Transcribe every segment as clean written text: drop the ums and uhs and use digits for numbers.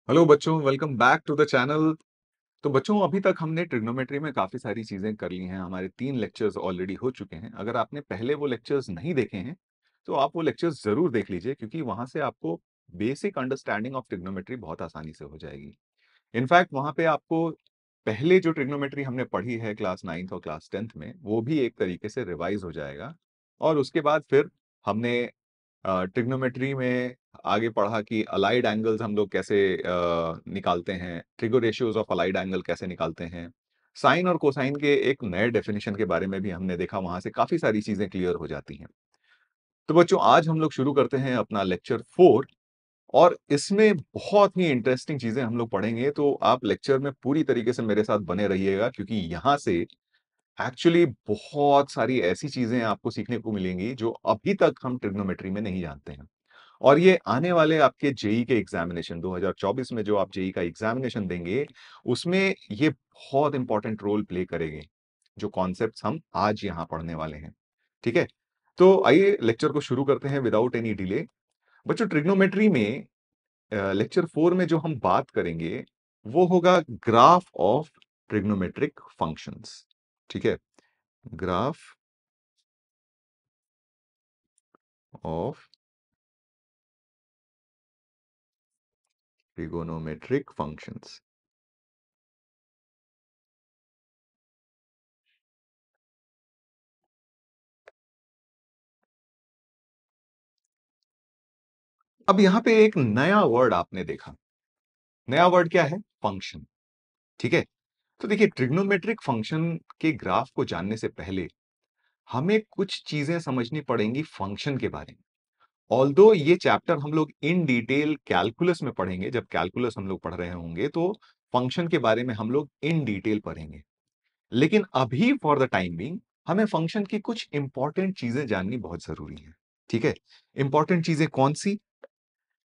Hello बच्चों, welcome back to the channel. तो बच्चों, अभी तक हमने ट्रिग्नोमेट्री में काफ़ी सारी चीज़ें कर ली हैं। हमारे 3 लेक्चर्स ऑलरेडी हो चुके हैं। अगर आपने पहले वो लेक्चर्स नहीं देखे हैं, तो आप वो लेक्चर्स ज़रूर देख लीजिए क्योंकि वहाँ से आपको बेसिक अंडरस्टैंडिंग ऑफ ट्रिग्नोमेट्री बहुत आसानी से हो जाएगी। इनफैक्ट वहाँ पे आपको पहले जो ट्रिग्नोमेट्री हमने पढ़ी है क्लास 9th और क्लास 10th में, वो भी एक तरीके से रिवाइज़ हो जाएगा। और उसके बाद फिर हमने ट्रिग्नोमेट्री में आगे पढ़ा कि अलाइड एंगल्स हम लोग कैसे निकालते हैं, trigo ratios of allied angle कैसे निकालते हैं, साइन और कोसाइन के एक नए डेफिनेशन के बारे में भी हमने देखा, वहां से काफी सारी चीजें क्लियर हो जाती हैं। तो बच्चों, आज हम लोग शुरू करते हैं अपना लेक्चर 4 और इसमें बहुत ही इंटरेस्टिंग चीजें हम लोग पढ़ेंगे। तो आप लेक्चर में पूरी तरीके से मेरे साथ बने रहिएगा क्योंकि यहाँ से एक्चुअली बहुत सारी ऐसी चीजें आपको सीखने को मिलेंगी जो अभी तक हम ट्रिग्नोमेट्री में नहीं जानते हैं। और ये आने वाले आपके जेई के एग्जामिनेशन 2024 में जो आप जेई का एग्जामिनेशन देंगे, उसमें ये बहुत इंपॉर्टेंट रोल प्ले करेंगे, जो कॉन्सेप्ट्स हम आज यहाँ पढ़ने वाले हैं। ठीक है? तो आइए लेक्चर को शुरू करते हैं विदाउट एनी डिले। बच्चों, ट्रिग्नोमेट्री में लेक्चर 4 में जो हम बात करेंगे, वो होगा ग्राफ ऑफ ट्रिग्नोमेट्रिक फंक्शंस। ठीक है? Graph of trigonometric functions. अब यहाँ पे एक नया वर्ड आपने देखा। नया वर्ड क्या है? फंक्शन। ठीक है? तो देखिए, ट्रिग्नोमेट्रिक फंक्शन के ग्राफ को जानने से पहले हमें कुछ चीजें समझनी पड़ेंगी फंक्शन के बारे में। ऑल्दो ये चैप्टर हम लोग इन डिटेल कैलकुलस में पढ़ेंगे, जब कैलकुलस हम लोग पढ़ रहे होंगे तो फंक्शन के बारे में हम लोग इन डिटेल पढ़ेंगे। लेकिन अभी फॉर द टाइम बीइंग हमें फंक्शन की कुछ इंपॉर्टेंट चीजें जाननी बहुत जरूरी है। ठीक है? इंपॉर्टेंट चीजें कौन सी?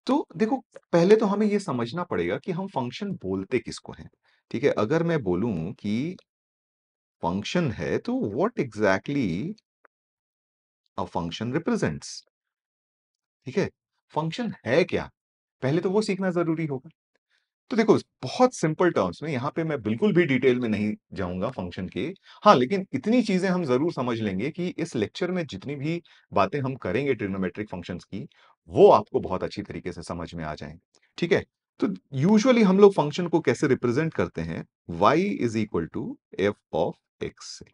तो देखो, पहले तो हमें यह समझना पड़ेगा कि हम फंक्शन बोलते किसको हैं। ठीक है? अगर मैं बोलूं कि फंक्शन है, तो what exactly a function represents. ठीक है? फंक्शन है क्या? पहले तो वो सीखना जरूरी होगा। तो देखो, बहुत सिंपल टर्म्स में यहां पे मैं बिल्कुल भी डिटेल में नहीं जाऊंगा फंक्शन के। हाँ, लेकिन इतनी चीजें हम जरूर समझ लेंगे कि इस लेक्चर में जितनी भी बातें हम करेंगे ट्रिग्नोमेट्रिक फंक्शंस की, वो आपको बहुत अच्छी तरीके से समझ में आ जाएं। ठीक है? तो यूजुअली हम लोग फंक्शन को कैसे रिप्रेजेंट करते हैं? y is equal to f of x से।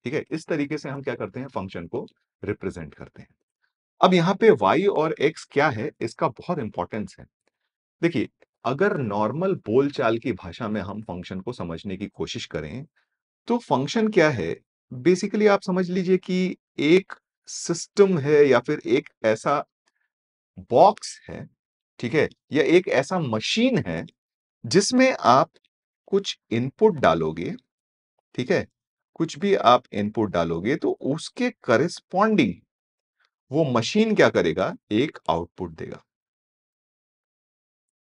ठीक है? इस तरीके से हम क्या करते हैं? फंक्शन को रिप्रेजेंट करते हैं। अब यहाँ पे y और x क्या है, इसका बहुत इंपॉर्टेंस है। देखिए, अगर नॉर्मल बोलचाल की भाषा में हम फंक्शन को समझने की कोशिश करें, तो फंक्शन क्या है? बेसिकली आप समझ लीजिए कि एक सिस्टम है या फिर एक ऐसा बॉक्स है, ठीक है? या एक ऐसा मशीन है जिसमें आप कुछ इनपुट डालोगे, ठीक है? कुछ भी आप इनपुट डालोगे तो उसके करेस्पॉन्डिंग वो मशीन क्या करेगा? एक आउटपुट देगा।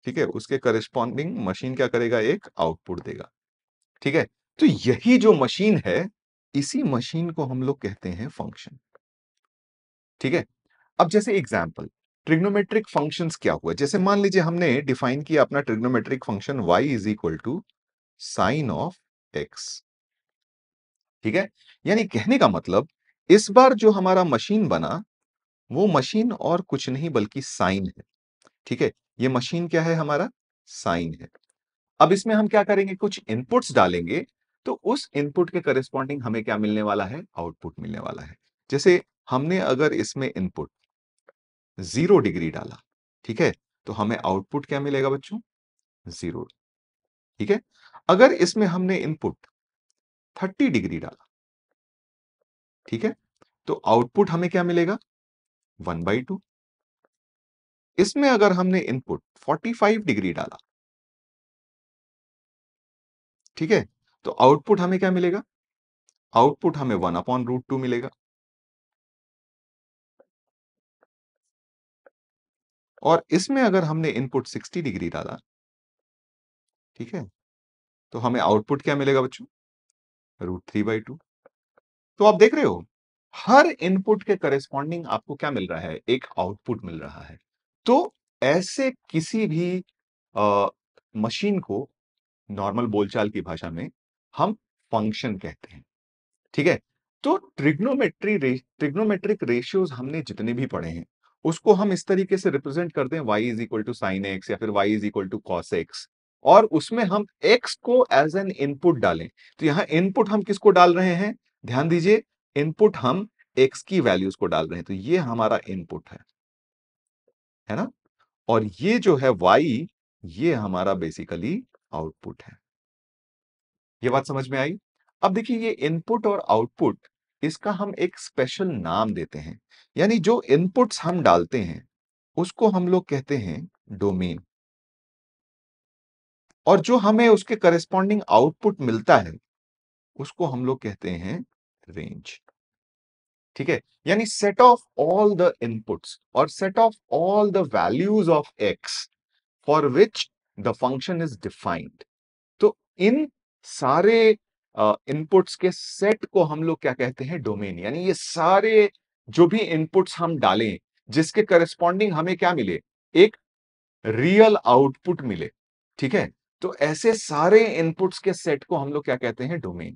ठीक है? उसके करेस्पॉन्डिंग मशीन क्या करेगा? एक आउटपुट देगा। ठीक है? तो यही जो मशीन है, इसी मशीन को हम लोग कहते हैं फंक्शन। ठीक है? अब जैसे एग्जांपल, ट्रिग्नोमेट्रिक फंक्शंस क्या हुआ? जैसे मान लीजिए हमने डिफाइन किया अपना trigonometric function y is equal to sine of x. ठीक है? यानी कहने का मतलब, इस बार जो हमारा मशीन बना, वो मशीन और कुछ नहीं बल्कि साइन है। ठीक है? ये मशीन क्या है हमारा? साइन है। अब इसमें हम क्या करेंगे? कुछ इनपुट्स डालेंगे, तो उस इनपुट के करेस्पॉन्डिंग हमें क्या मिलने वाला है? आउटपुट मिलने वाला है। जैसे हमने अगर इसमें इनपुट 0 डिग्री डाला, ठीक है? तो हमें आउटपुट क्या मिलेगा बच्चों? 0। ठीक है? अगर इसमें हमने इनपुट 30 डिग्री डाला, ठीक है? तो आउटपुट हमें क्या मिलेगा? 1/2। इसमें अगर हमने इनपुट 45 डिग्री डाला, ठीक है? तो आउटपुट हमें क्या मिलेगा? आउटपुट हमें 1/√2 मिलेगा। और इसमें अगर हमने इनपुट 60 डिग्री डाला, ठीक है? तो हमें आउटपुट क्या मिलेगा बच्चों? √3/2। तो आप देख रहे हो, हर इनपुट के करेस्पॉन्डिंग आपको क्या मिल रहा है? एक आउटपुट मिल रहा है। तो ऐसे किसी भी मशीन को नॉर्मल बोलचाल की भाषा में हम फंक्शन कहते हैं, ठीक है? तो ट्रिग्नोमेट्रिक रेशियोज हमने जितने भी पढ़े हैं, उसको हम इस तरीके से रिप्रेजेंट करते हैं, y is equal to sine x या फिर y is equal to cos x, और उसमें हम x को एज एन इनपुट डालें। तो यहां इनपुट हम किसको डाल रहे हैं? ध्यान दीजिए, इनपुट हम x की वैल्यूज को डाल रहे हैं, तो ये हमारा इनपुट है ना? और ये जो है y, ये हमारा बेसिकली आउटपुट है। ये बात समझ में आई? अब देखिए, ये इनपुट और आउटपुट, इसका हम एक स्पेशल नाम देते हैं। यानी जो इनपुट्स हम डालते हैं, उसको हम लोग कहते हैं डोमेन, और जो हमें उसके करस्पॉन्डिंग आउटपुट मिलता है, उसको हम लोग कहते हैं रेंज। ठीक है? यानी set of all the inputs और set of all the values of x for which the function is defined. तो इन सारे इनपुट्स के सेट को हम लोग क्या कहते हैं? डोमेन। यानी ये सारे जो भी इनपुट्स हम डालें, जिसके करस्पॉन्डिंग हमें क्या मिले? एक रियल आउटपुट मिले। ठीक है? तो ऐसे सारे इनपुट्स के सेट को हम लोग क्या कहते हैं? डोमेन।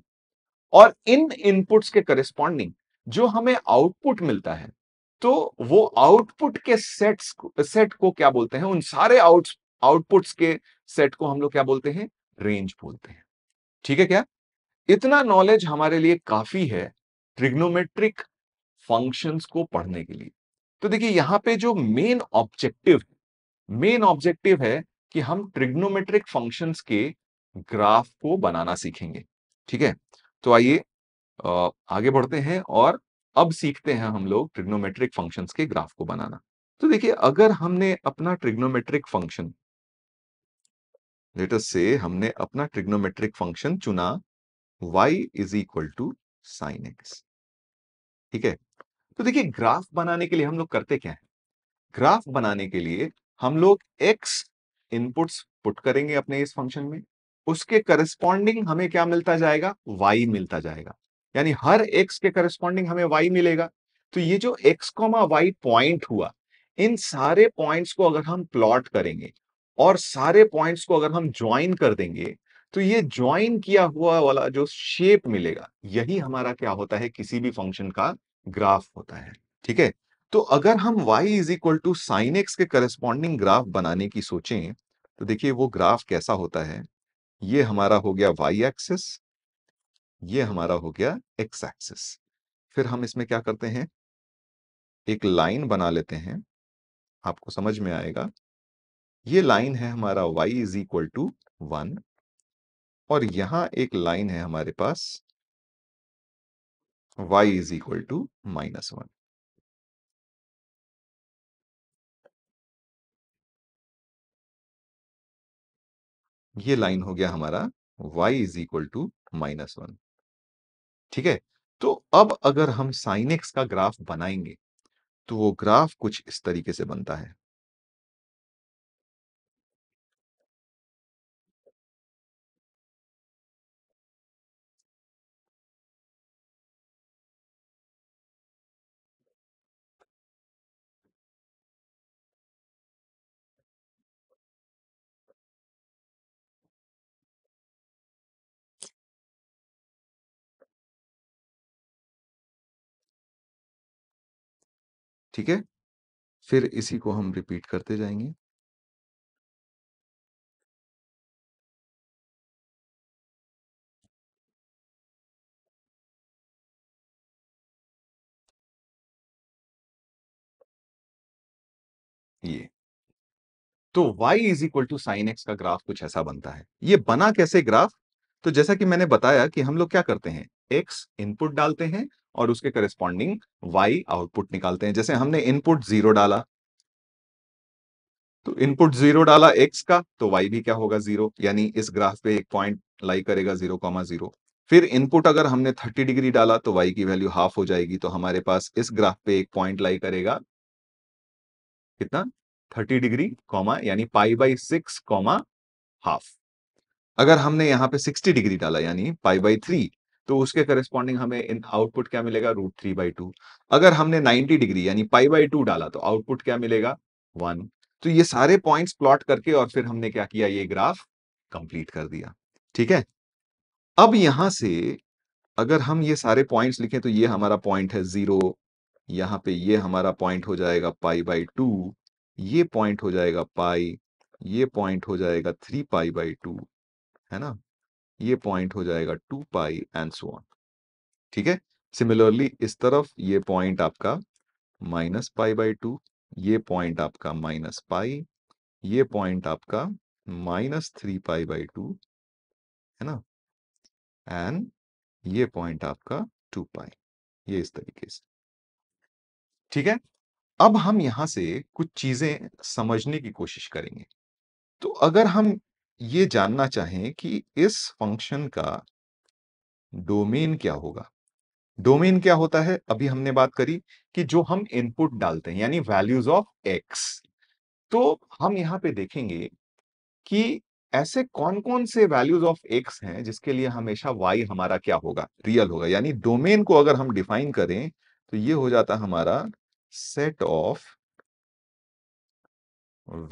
और इन इनपुट्स के करस्पॉन्डिंग जो हमें आउटपुट मिलता है, तो वो आउटपुट के सेट को क्या बोलते हैं? उन सारे आउटपुट्स के सेट को हम लोग क्या बोलते हैं? रेंज बोलते हैं। ठीक है क्या? इतना नॉलेज हमारे लिए काफी है ट्रिग्नोमेट्रिक फंक्शंस को पढ़ने के लिए। तो देखिए, यहां पे जो मेन ऑब्जेक्टिव है कि हम ट्रिग्नोमेट्रिक फंक्शंस के ग्राफ को बनाना सीखेंगे। ठीक है? तो आइए आगे बढ़ते हैं और अब सीखते हैं हम लोग ट्रिग्नोमेट्रिक फंक्शंस के ग्राफ को बनाना। तो देखिए, अगर हमने अपना ट्रिग्नोमेट्रिक फंक्शन, लेट अस से हमने अपना ट्रिग्नोमेट्रिक फंक्शन चुना y is equal to sine x. ठीक है? तो देखिए, ग्राफ बनाने के लिए हम लोग करते क्या है? ग्राफ बनाने के लिए हम लोग x इनपुट्स पुट करेंगे अपने इस फंक्शन में, उसके करस्पॉन्डिंग हमें क्या मिलता जाएगा? y मिलता जाएगा। यानी हर x के करस्पॉन्डिंग हमें y मिलेगा। तो ये जो x, y पॉइंट हुआ, इन सारे पॉइंट्स को अगर हम प्लॉट करेंगे और सारे पॉइंट्स को अगर हम ज्वाइन कर देंगे, तो ये ज्वाइन किया हुआ वाला जो शेप मिलेगा, यही हमारा क्या होता है? किसी भी फंक्शन का ग्राफ होता है। ठीक है? तो अगर हम y is equal to sine x के करस्पॉन्डिंग ग्राफ बनाने की सोचें, तो देखिए वो ग्राफ कैसा होता है? ये हमारा हो गया y एक्सिस, ये हमारा हो गया x एक्सिस। फिर हम इसमें क्या करते हैं? एक लाइन बना लेते हैं, आपको समझ में आएगा। ये लाइन है हमारा y इज इक्वल टू 1, और यहां एक लाइन है हमारे पास y इज इक्वल टू -1। ये लाइन हो गया हमारा y इज इक्वल टू -1। ठीक है? तो अब अगर हम साइन एक्स का ग्राफ बनाएंगे, तो वो ग्राफ कुछ इस तरीके से बनता है। ठीक है? फिर इसी को हम रिपीट करते जाएंगे। ये तो y is equal to sine x का ग्राफ कुछ ऐसा बनता है। ये बना कैसे ग्राफ? तो जैसा कि मैंने बताया कि हम लोग क्या करते हैं? x इनपुट डालते हैं और उसके करस्पॉन्डिंग y आउटपुट निकालते हैं। जैसे हमने इनपुट 0 डाला, तो इनपुट 0 डाला x का, तो y भी क्या होगा? 0। यानी इस ग्राफ पे एक पॉइंट लाई करेगा 0,0। फिर इनपुट अगर हमने 30 डिग्री डाला, तो y की वैल्यू हाफ हो जाएगी, तो हमारे पास इस ग्राफ पे एक पॉइंट लाई करेगा कितना? 30 डिग्री कॉमा, यानी π/6 कॉमा हाफ। अगर हमने यहाँ पे 60 डिग्री डाला, यानी π/3, तो उसके करस्पॉन्डिंग हमें इन आउटपुट क्या मिलेगा? √3/2। अगर हमने 90 डिग्री यानी π/2 डाला, तो आउटपुट क्या मिलेगा? 1। तो ये सारे पॉइंट्स प्लॉट करके और फिर हमने क्या किया? ये ग्राफ कंप्लीट कर दिया। ठीक है? अब यहां से अगर हम ये सारे पॉइंट्स लिखें तो ये हमारा पॉइंट है 0, यहां पे ये हमारा पॉइंट हो जाएगा π/2, ये पॉइंट हो जाएगा पाई, ये पॉइंट हो जाएगा 3π/2, है ना? ये पॉइंट हो जाएगा 2π एंड सो ऑन। ठीक है? सिमिलरली इस तरफ ये पॉइंट आपका -π/2, ये पॉइंट आपका -π, ये पॉइंट आपका -3π/2, है ना? एंड ये पॉइंट आपका 2π, ये इस तरीके से। ठीक है? अब हम यहां से कुछ चीजें समझने की कोशिश करेंगे। तो अगर हम ये जानना चाहें कि इस फंक्शन का डोमेन क्या होगा? डोमेन क्या होता है? अभी हमने बात करी कि जो हम इनपुट डालते हैं यानी वैल्यूज ऑफ एक्स। तो हम यहां पे देखेंगे कि ऐसे कौन-कौन से वैल्यूज ऑफ एक्स हैं जिसके लिए हमेशा वाई हमारा क्या होगा? रियल होगा। यानी डोमेन को अगर हम डिफाइन करें तो ये हो जाता है हमारा set of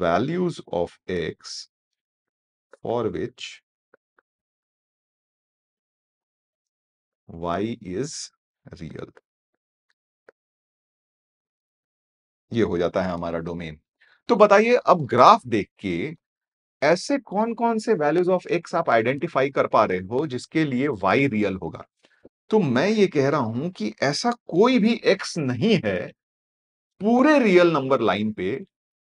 values of x for which y is real. ये हो जाता है हमारा डोमेन। तो बताइए अब ग्राफ देख के ऐसे कौन-कौन से वैल्यूज ऑफ एक्स आप आइडेंटिफाई कर पा रहे हो जिसके लिए वाई रियल होगा? तो मैं ये कह रहा हूं कि ऐसा कोई भी एक्स नहीं है पूरे रियल नंबर लाइन पे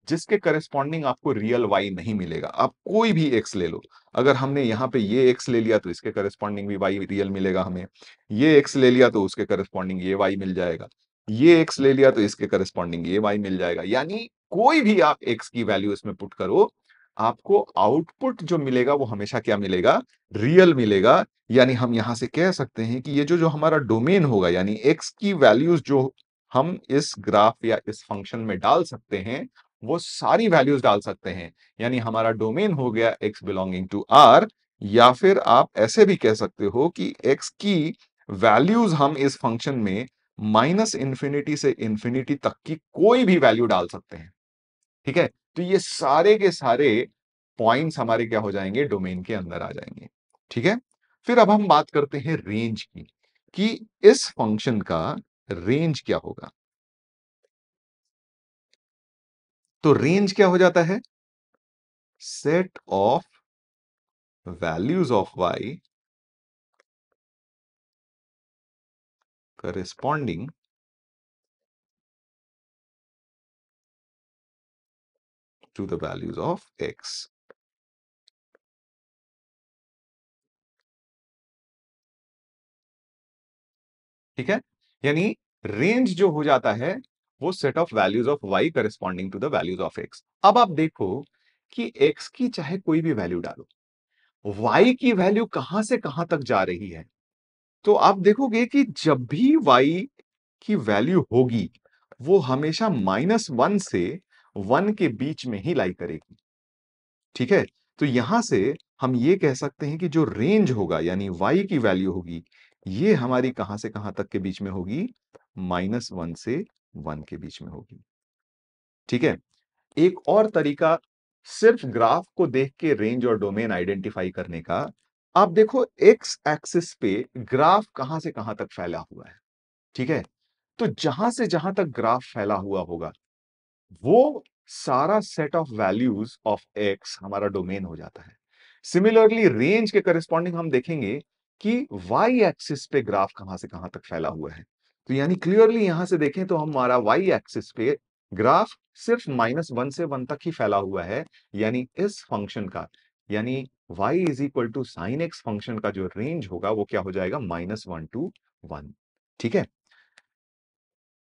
जिसके करस्पॉन्डिंग आपको रियल वाई नहीं मिलेगा। आप कोई भी एक्स ले लो। अगर हमने यहां पे ये एक्स ले लिया तो इसके करस्पॉन्डिंग भी वाई रियल मिलेगा हमें। ये एक्स ले लिया तो उसके करस्पॉन्डिंग ये वाई मिल जाएगा। ये एक्स ले लिया तो इसके करस्पॉन्डिंग ये वाई मिल जाएगा। यानी कोई भी आप एक्स की वैल्यू इसमें पुट करो, आपको आउटपुट जो मिलेगा वो हमेशा क्या मिलेगा? रियल मिलेगा। यानी हम यहां से कह सकते हैं कि ये जो जो हमारा डोमेन होगा यानी एक्स की वैल्यूज जो हम इस ग्राफ या इस फंक्शन में डाल सकते हैं, वो सारी वैल्यूज डाल सकते हैं। यानी हमारा डोमेन हो गया x बिलोंगिंग टू R, या फिर आप ऐसे भी कह सकते हो कि x की वैल्यूज हम इस फंक्शन में -इंफिनिटी से इंफिनिटी तक की कोई भी वैल्यू डाल सकते हैं। ठीक है? तो ये सारे के सारे पॉइंट्स हमारे क्या हो जाएंगे? डोमेन के अंदर आ जाएंगे। ठीक है? फिर अब हम बात करते हैं रेंज की, कि इस फंक्शन का रेंज क्या होगा? तो रेंज क्या हो जाता है? Set of values of y corresponding to the values of x। ठीक है? यानी रेंज जो हो जाता है वो set of values of y corresponding to the values of x। अब आप देखो कि x की चाहे कोई भी वैल्यू डालो, y की वैल्यू कहां से कहां तक जा रही है? तो आप देखोगे कि जब भी y की वैल्यू होगी वो हमेशा -1 से 1 के बीच में ही लाई करेगी। ठीक है? तो यहां से हम ये कह सकते हैं कि जो रेंज होगा यानी y की वैल्यू होगी, ये हमारी कहां से कहां तक के बीच में होगी? -1 से 1 के बीच में होगी। ठीक है? एक और तरीका सिर्फ ग्राफ को देख के रेंज और डोमेन आइडेंटिफाई करने का, आप देखो एक्स एक्सिस पे ग्राफ कहां से कहां तक फैला हुआ है। ठीक है? तो जहां से जहां तक ग्राफ फैला हुआ होगा, वो सारा set of values of x हमारा डोमेन हो जाता है। सिमिलरली रेंज के करस्पॉन्डिंग हम देखेंगे कि वाई एक्सिस पे ग्राफ कहां से कहां तक फैला हुआ है। तो यानी क्लियरली यहां से देखें तो हमारा वाई एक्सिस पे ग्राफ सिर्फ -1 से 1 तक ही फैला हुआ है। यानी इस फंक्शन का, यानी y is equal to sine x function का जो रेंज होगा वो क्या हो जाएगा? -1 टू 1। ठीक है?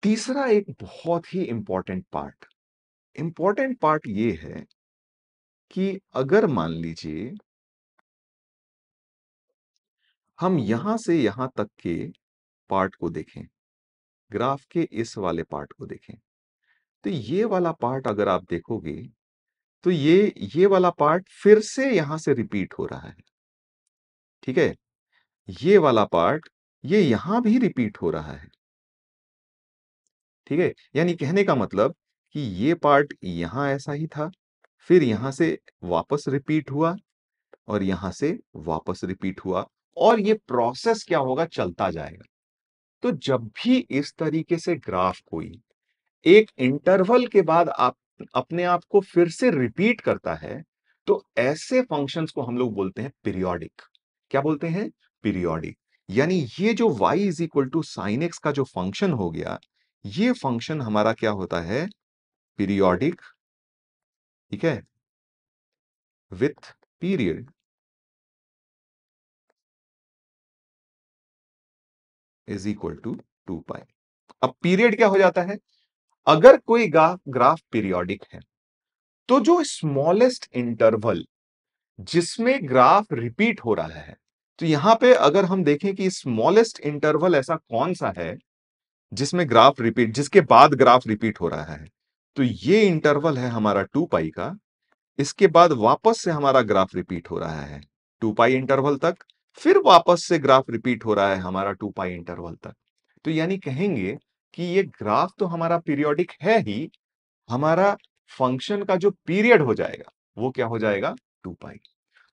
तीसरा एक बहुत ही इंपॉर्टेंट पार्ट ये है कि अगर मान लीजिए हम यहां से यहां तक के पार्ट को देखें, ग्राफ के इस वाले पार्ट को देखें, तो ये वाला पार्ट अगर आप देखोगे तो ये वाला पार्ट फिर से यहां से रिपीट हो रहा है। ठीक है? ये वाला पार्ट ये यहां भी रिपीट हो रहा है। ठीक है? यानी कहने का मतलब कि ये पार्ट यहां ऐसा ही था, फिर यहां से वापस रिपीट हुआ और यहां से वापस रिपीट हुआ और ये प्रोसेस क्या होगा, चलता जाएगा। तो जब भी इस तरीके से ग्राफ कोई एक इंटरवल के बाद आप अपने आप को फिर से रिपीट करता है, तो ऐसे फंक्शंस को हम लोग बोलते हैं पीरियोडिक। क्या बोलते हैं? पीरियोडिक। यानी ये जो y is equal to sine x का जो फंक्शन हो गया, ये फंक्शन हमारा क्या होता है? पीरियोडिक, ठीक है, with period is equal to 2 pi. अब पीरियड क्या हो जाता है? अगर कोई ग्राफ पीरियोडिक है, तो जो स्मॉलेस्ट इंटरवल जिसमें ग्राफ रिपीट हो रहा है, तो यहां पे अगर हम देखें कि स्मॉलेस्ट इंटरवल ऐसा कौन सा है जिसमें ग्राफ रिपीट, जिसके बाद ग्राफ रिपीट हो रहा है, तो ये इंटरवल है हमारा 2 पाई का। इसके बाद वापस से हमारा ग्राफ रिपीट हो रहा है 2 पाई इंटरवल तक, फिर वापस से ग्राफ रिपीट हो रहा है हमारा 2 पाई इंटरवल तक। तो यानी कहेंगे कि ये ग्राफ तो हमारा पीरियोडिक है ही, हमारा फंक्शन का जो पीरियड हो जाएगा वो क्या हो जाएगा? 2 पाई।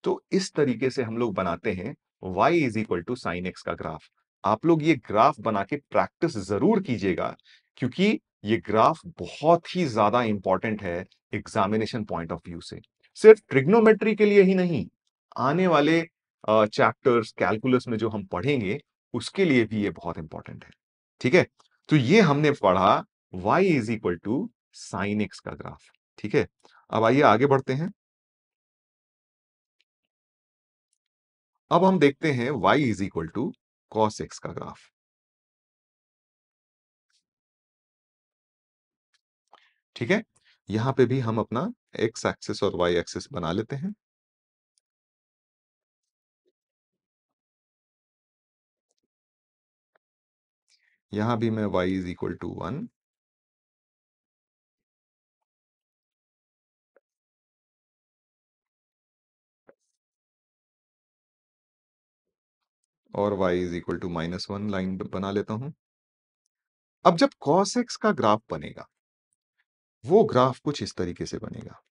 तो इस तरीके से हम लोग बनाते हैं y is equal to sine x का ग्राफ। आप लोग ये ग्राफ बना के प्रैक्टिस जरूर कीजिएगा, क्योंकि ये ग्राफ बहुत ही ज्यादा इंपॉर्टेंट है एग्जामिनेशन पॉइंट ऑफ व्यू से। सिर्फ ट्रिग्नोमेट्री के लिए ही नहीं, आने वाले चैप्टर्स कैलकुलस में जो हम पढ़ेंगे उसके लिए भी ये बहुत इंपॉर्टेंट है। ठीक है, तो ये हमने पढ़ा y is equal to sine x का ग्राफ। ठीक है, अब आइए आगे बढ़ते हैं। अब हम देखते हैं y is equal to cos x का ग्राफ। ठीक है, यहां पे भी हम अपना x एक्सिस और y एक्सिस बना लेते हैं। यहां भी मैं y इज इक्वल टू 1 और y is equal to -1 line बना लेता हूं। अब जब cos x का ग्राफ बनेगा, वो ग्राफ कुछ इस तरीके से बनेगा।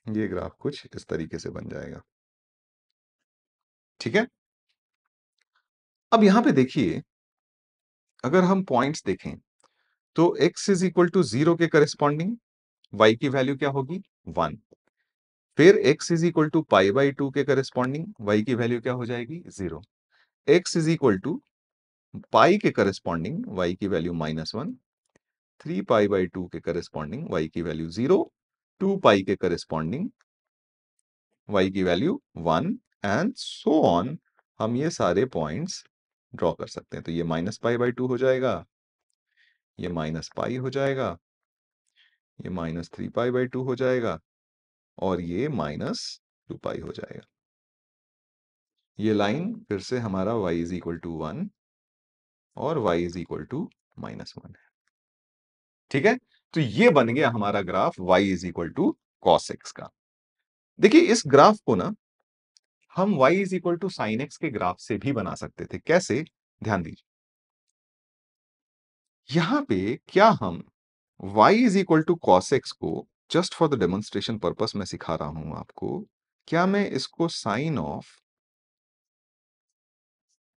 ये ग्राफ कुछ इस तरीके से बन जाएगा। ठीक है, अब यहां पे देखिए, अगर हम पॉइंट्स देखें, तो x इज इक्वल टू 0 के करस्पॉन्डिंग y की वैल्यू क्या होगी? 1। फिर x is equal to pi by 2 के करस्पॉन्डिंग y की वैल्यू क्या हो जाएगी? 0। x इज इक्वल टू पाई के करस्पॉन्डिंग y की वैल्यू -1, 3 पाई बाई 2 के करस्पॉन्डिंग y की वैल्यू 0, 2 पाई के करस्पॉन्डिंग y की वैल्यू 1 एंड सो ऑन। हम ये सारे पॉइंट्स ड्रॉ कर सकते हैं। तो ये -पाई/2 हो जाएगा, ये -पाई हो जाएगा, ये -3 पाई/2 हो जाएगा और ये -2 पाई हो जाएगा। ये लाइन फिर से हमारा y इज इक्वल टू 1 और y इज इक्वल टू -1 है। ठीक है, तो ये बन गया हमारा graph y is equal to cos x का। देखिए, इस ग्राफ को ना हम y is equal to sine x के ग्राफ से भी बना सकते थे। कैसे? ध्यान दीजिए। यहां पे क्या हम y is equal to cos x को, just for the demonstration purpose मैं सिखा रहा हूं आपको, क्या मैं इसको sine of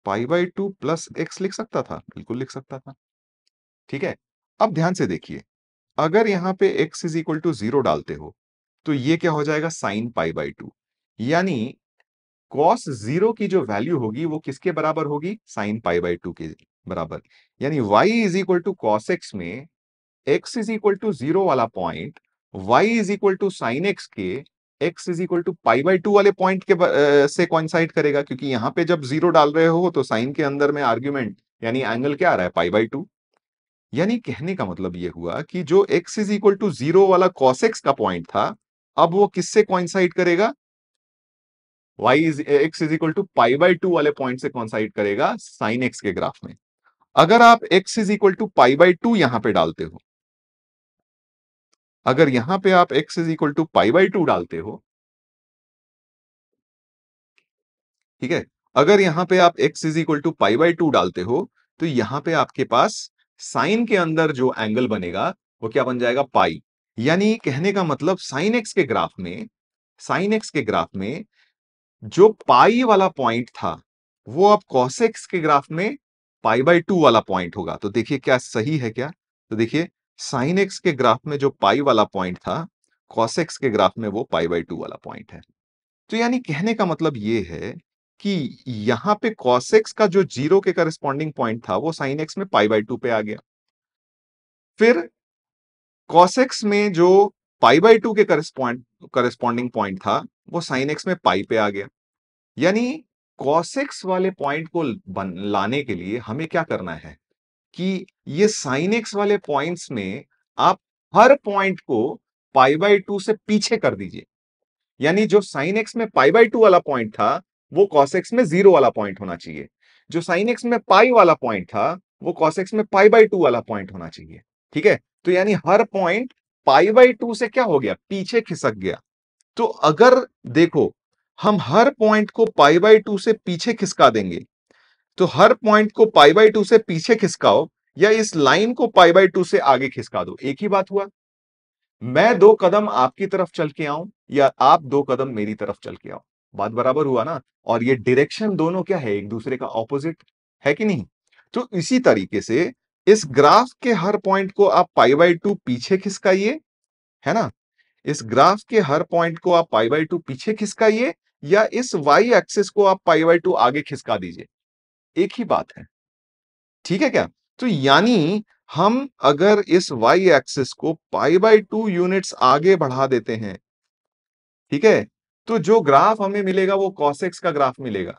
pi by two plus x लिख सकता था? बिल्कुल लिख सकता था। ठीक है, अब ध्यान से देखिए, अगर यहां पे x इज इक्वल टू 0 डालते हो तो ये क्या हो जाएगा, साइन पाई बाई टू। यानी कॉस 0 की जो वैल्यू होगी वो किसके बराबर होगी, साइन पाई बाई टू के बराबर। यानी y is equal to cos x में x इज इक्वल टू 0 वाला point y is equal to sine x के x is equal to pi by two वाले पॉइंट के से कोइंसाइड करेगा, क्योंकि यहां पे जब 0 डाल रहे हो तो साइन के अंदर में आर्ग्यूमेंट यानी एंगल क्या आ रहा है, पाई बाई टू। यानी कहने का मतलब यह हुआ कि जो x इज इक्वल टू 0 वाला cos x का पॉइंट था, अब वो किससे कोइंसाइड करेगा, x is equal to pi by two वाले पॉइंट से कोइंसाइड करेगा साइन x के ग्राफ में। अगर आप x is equal to pi by two यहां पे डालते हो, अगर यहां पे आप x is equal to pi by two डालते हो, ठीक है, अगर यहां पे आप x is equal to pi by two डालते हो तो यहां पे आपके पास साइन के अंदर जो एंगल बनेगा वो क्या बन जाएगा, पाई। यानी कहने का मतलब साइन एक्स के ग्राफ में, साइन एक्स के ग्राफ में जो पाई वाला पॉइंट था वो अब कॉस एक्स के ग्राफ में पाई बाई टू वाला पॉइंट होगा। तो देखिए क्या सही है क्या, तो देखिए साइन एक्स के ग्राफ में जो पाई वाला पॉइंट था, कॉस एक्स के ग्राफ में वो पाई बाई टू वाला पॉइंट है। तो यानी कहने का मतलब ये है कि यहां पे cos x का जो 0 के करस्पॉन्डिंग पॉइंट था वो sin x में पाई बाई टू पे आ गया। फिर cos x में जो पाई बाई टू के करस्पॉन्डिंग पॉइंट था वो sin x में पाई पे आ गया। यानी cos x वाले पॉइंट को लाने के लिए हमें क्या करना है कि ये sin x वाले पॉइंट्स में आप हर पॉइंट को पाई बाई टू से पीछे कर दीजिए। यानी जो साइन एक्स में पाई बाई टू वाला पॉइंट था वो कॉस एक्स में 0 वाला पॉइंट होना चाहिए। जो साइन एक्स में पाई वाला पॉइंट था वो कॉस एक्स में पाई बाई टू वाला पॉइंट होना चाहिए। ठीक है, तो यानी हर पॉइंट पाई बाई टू से क्या हो गया, पीछे खिसक गया। तो अगर देखो, हम हर पॉइंट को पाई बाई टू से पीछे खिसका देंगे, तो हर पॉइंट को पाई बाई टू से पीछे खिसकाओ या इस लाइन को पाई बाई टू से आगे खिसका दो, एक ही बात हुआ। मैं 2 कदम आपकी तरफ चल के आऊं या आप 2 कदम मेरी तरफ चल के आओ, बात बराबर हुआ ना। और ये डायरेक्शन दोनों क्या है, एक दूसरे का ऑपोजिट है कि नहीं। तो इसी तरीके से इस ग्राफ के हर पॉइंट को आप पाई बाई टू पीछे खिसकाइए, है ना। इस ग्राफ के हर पॉइंट को आप पाई बाई टू पीछे खिसकाइए या इस वाई एक्सिस को आप पाई बाई टू आगे खिसका दीजिए, एक ही बात है। ठीक है क्या, तो यानी हम अगर इस वाई एक्सिस को पाई बाई टू यूनिट्स आगे बढ़ा देते हैं, ठीक है, तो जो ग्राफ हमें मिलेगा वो कॉसेक्स का ग्राफ मिलेगा।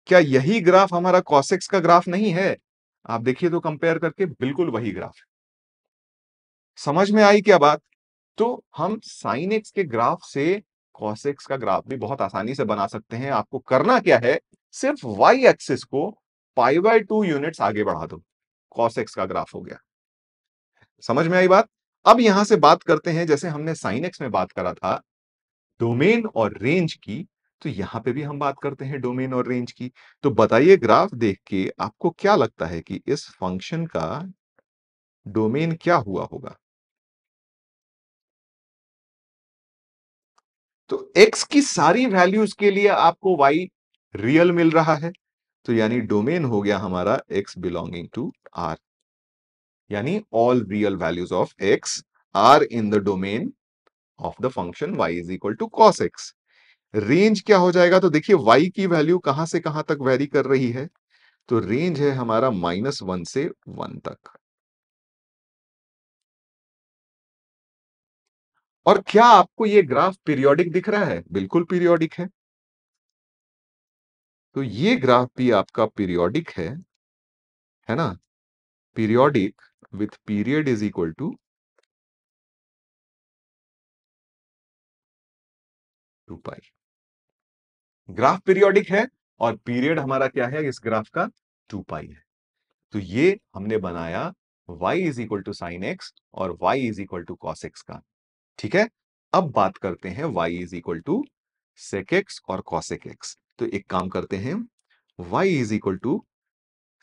क्या यही ग्राफ हमारा कॉसेक्स का ग्राफ नहीं है? आप देखिए तो कंपेयर करके बिल्कुल वही ग्राफ है। समझ में आई क्या बात। तो हम साइन एक्स के ग्राफ से कॉसेक्स का ग्राफ भी बहुत आसानी से बना सकते हैं। आपको करना क्या है, सिर्फ वाई एक्सिस को पाई बाई टू यूनिट्स आगे बढ़ा दो, कॉसेक्स का ग्राफ हो गया। समझ में आई बात। अब यहां से बात करते हैं, जैसे हमने साइन एक्स में बात करा था डोमेन और रेंज की, तो यहां पे भी हम बात करते हैं डोमेन और रेंज की। तो बताइए ग्राफ देख के आपको क्या लगता है कि इस फंक्शन का डोमेन क्या हुआ होगा। तो x की सारी वैल्यूज के लिए आपको y रियल मिल रहा है, तो यानी डोमेन हो गया हमारा x बिलोंगिंग टू r। यानी all real values of x are in the domain of the function y is equal to cos x। Range क्या हो जाएगा, तो देखिए y की वैल्यू कहां से कहां तक वेरी कर रही है, तो रेंज है हमारा -1 से 1 तक। और क्या आपको ये ग्राफ पीरियोडिक दिख रहा है, बिल्कुल पीरियोडिक है। तो ये ग्राफ भी आपका पीरियोडिक है ना, periodic with period is equal to 2 pi. Graph periodic है और पीरियड हमारा क्या है इस ग्राफ का, 2 पाई है। तो ये हमने बनाया y is equal to sine x और y is equal to cos x का। ठीक है, अब बात करते हैं y is equal to sec x और कॉसेक एक्स। तो एक काम करते हैं, y is equal to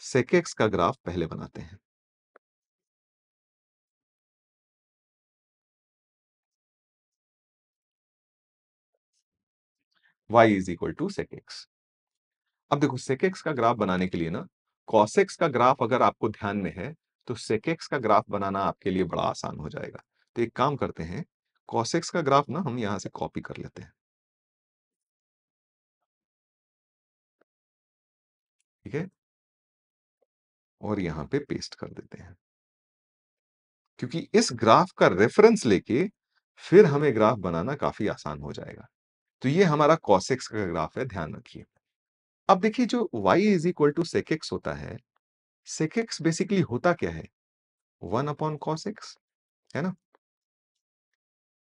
sec x का ग्राफ पहले बनाते हैं। y is equal to sec x. अब देखो सेक एक्स का ग्राफ बनाने के लिए ना, कॉस एक्स का ग्राफ अगर आपको ध्यान में है, तो सेक एक्स का ग्राफ बनाना आपके लिए बड़ा आसान हो जाएगा। तो एक काम करते हैं, कॉस एक्स का ग्राफ ना हम यहां से कॉपी कर लेते हैं, ठीक है, और यहां पे पेस्ट कर देते हैं, क्योंकि इस ग्राफ का रेफरेंस लेके फिर हमें ग्राफ बनाना काफी आसान हो जाएगा। तो ये हमारा cos x का ग्राफ है, ध्यान रखिए। अब देखिए जो y is equal to sec x होता है, sec x बेसिकली होता क्या है? 1/cos x, है ना?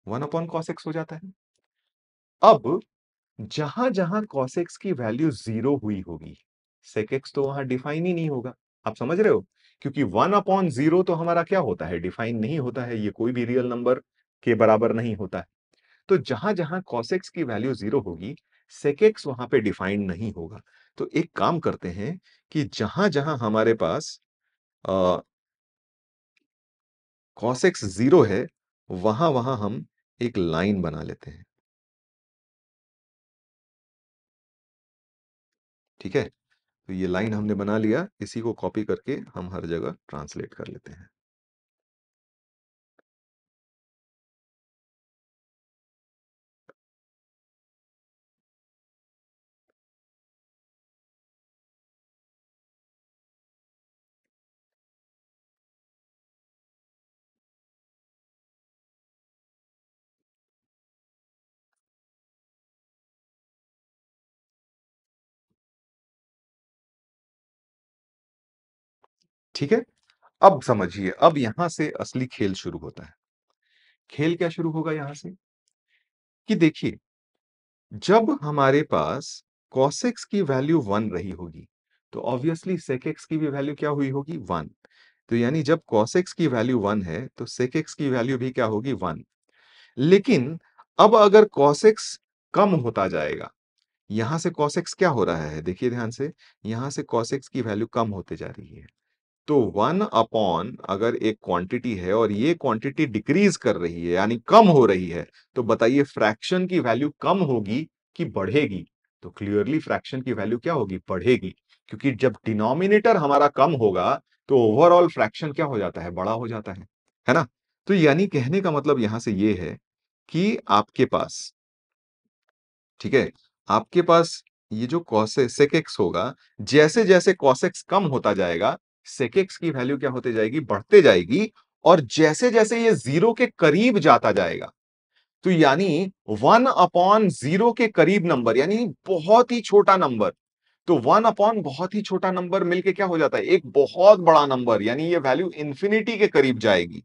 1/cos x हो जाता है। अब जहां-जहां cos x की वैल्यू 0 हुई होगी, sec x तो वहां डिफाइन ही नहीं होगा। आप समझ रहे हो? क्योंकि 1/0 तो हमारा क्या होता है? डिफाइन नहीं होता है, ये कोई भी रियल नंबर के बराबर नहीं होता है। तो जहां-जहां cos x की वैल्यू 0 होगी, sec x वहां पे डिफाइंड नहीं होगा। तो एक काम करते हैं कि जहां-जहां हमारे पास अ, cos x 0 है, वहां-वहां हम एक लाइन बना लेते हैं। ठीक है? तो ये लाइन हमने बना लिया, इसी को कॉपी करके हम हर जगह ट्रांसलेट कर लेते हैं। ठीक है? अब समझिए, अब यहां से असली खेल शुरू होता है। खेल क्या शुरू होगा यहां से? कि देखिए, जब हमारे पास cos x की वैल्यू 1 रही होगी, तो ऑब्वियसली sec x की भी वैल्यू क्या हुई होगी? 1। तो यानी जब cos x की वैल्यू 1 है, तो sec x की वैल्यू भी क्या होगी? 1। लेकिन अब अगर cos x कम होता जाएगा, यहां से cos x क्या हो रहा है? देखिए ध्यान से, यहां से cos x की वैल्यू कम होते जा रही है। तो 1 अपॉन अगर एक क्वांटिटी है और ये क्वांटिटी डिक्रीज कर रही है, यानी कम हो रही है, तो बताइए फ्रैक्शन की वैल्यू कम होगी कि बढ़ेगी? तो क्लियरली फ्रैक्शन की वैल्यू क्या होगी? बढ़ेगी, क्योंकि जब डिनोमिनेटर हमारा कम होगा, तो ओवरऑल फ्रैक्शन क्या हो जाता है? बड़ा हो जाता है ना? तो यानी कहने का मतलब यहां से ये है कि आपके पास, ठीक है, आपके पास ये जो cos sec x होगा, जैसे-जैसे cos x कम होता जाएगा, sec x की वैल्यू क्या होते जाएगी? बढ़ते जाएगी, और जैसे-जैसे ये 0 के करीब जाता जाएगा, तो यानी 1 अपॉन 0 के करीब नंबर, यानी बहुत ही छोटा नंबर, तो 1 अपॉन बहुत ही छोटा नंबर मिलके क्या हो जाता है? एक बहुत बड़ा नंबर, यानी ये वैल्यू इंफिनिटी के करीब जाएगी।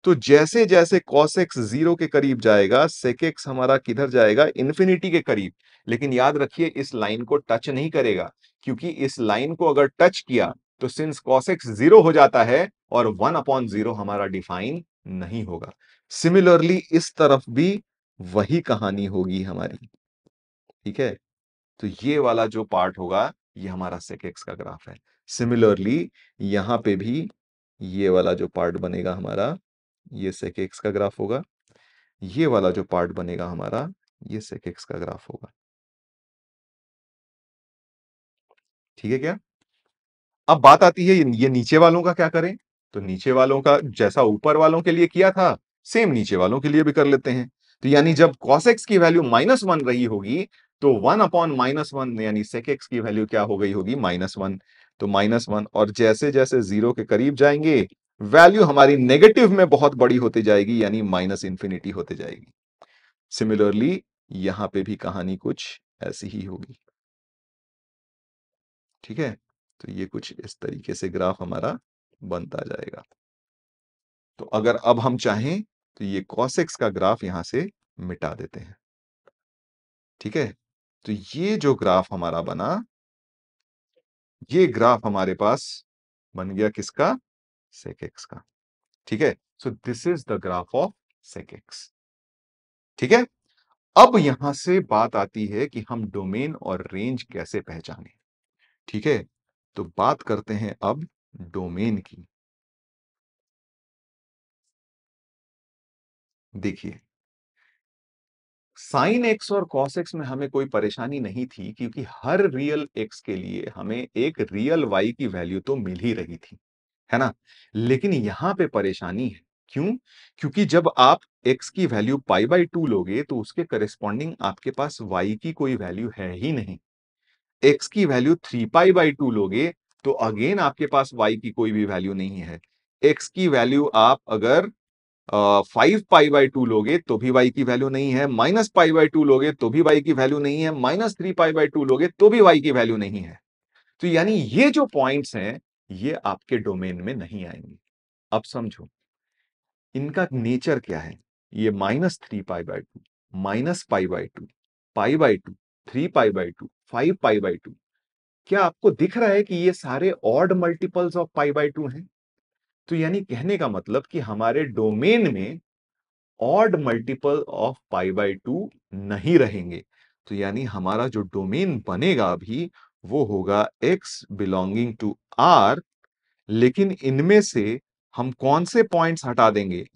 तो जैसे जैसे cos x 0 के करीब जाएगा, sec x हमारा किधर जाएगा? इंफिनिटी के करीब। लेकिन याद रखिए, इस लाइन को टच नहीं करेगा, क्योंकि इस लाइन को अगर टच किया, तो सिंस cos x 0 हो जाता है और 1/0 हमारा डिफाइन नहीं होगा। सिमिलरली इस तरफ भी वही कहानी होगी हमारी, ठीक है? तो ये वाला जो पार्ट होगा, ये हमारा sec x का ग्राफ है। सिमिलरली यहां पे भी ये वाला जो पार्ट बनेगा हमारा, ये sec x का ग्राफ होगा। ये वाला जो पार्ट बनेगा हमारा, ये sec x का ग्राफ होगा। ठीक है क्या? अब बात आती है ये नीचे वालों का क्या करें? तो नीचे वालों का जैसा ऊपर वालों के लिए किया था, सेम नीचे वालों के लिए भी कर लेते हैं। तो यानी जब cos x की वैल्यू -1 रही होगी, तो 1/-1 यानी sec x की वैल्यू क्या हो गई होगी? -1। तो -1, और जैसे-जैसे 0 के करीब जाएंगे, वैल्यू हमारी नेगेटिव में बहुत बड़ी होती जाएगी, यानी माइनस इंफिनिटी होते जाएगी। सिमिलरली यहां पे भी कहानी कुछ ऐसी ही होगी। ठीक है? तो ये कुछ इस तरीके से ग्राफ हमारा बनता जाएगा। तो अगर अब हम चाहें, तो ये cos x का ग्राफ यहां से मिटा देते हैं। ठीक है? तो ये जो ग्राफ हमारा बना, ये ग्राफ हमारे पास बन गया किसका? sec x का। ठीक है? So this is the graph of sec x। ठीक है? अब यहां से बात आती है कि हम डोमेन और रेंज कैसे पहचानें। ठीक है? तो बात करते हैं अब डोमेन की। देखिए, साइन एक्स और कॉस एक्स में हमें कोई परेशानी नहीं थी क्योंकि हर रियल एक्स के लिए हमें एक रियल वाई की वैल्यू तो मिल ही रही थी, है ना? लेकिन यहां पे परेशानी है। क्यों? क्योंकि जब आप एक्स की वैल्यू पाई बाय 2 लोगे तो उसके करेस्पॉन्डिंग आपके पास वाई की कोई वैल्यू है ही नहीं। एक्स की वैल्यू 3 पाई बाय 2 लोगे तो अगेन आपके पास वाई की कोई भी वैल्यू नहीं है। एक्स की वैल्यू आप अगर 5 पाई बाय 2 लोगे तो भी वाई की वैल्यू नहीं है, -पाई बाय 2 लोगे तो भी वाई की वैल्यू नहीं है, -3 पाई बाय 2 लोगे तो भी वाई की वैल्यू नहीं है। तो यानी ये जो पॉइंट्स हैं, ये आपके डोमेन में नहीं आएंगे। अब समझो, इनका नेचर क्या है? ये -3 pi by 2, -pi by 2, pi by 2, 3 pi by 2, 5 pi by 2। क्या आपको दिख रहा है कि ये सारे odd multiples of pi by 2 हैं? तो यानी कहने का मतलब कि हमारे डोमेन में odd multiple of pi by 2 नहीं रहेंगे। तो यानी हमारा जो डोमेन बनेगा अभी वो होगा x बिलोंगिंग टू R, लेकिन इनमें से हम कौन से पॉइंट्स हटा देंगे?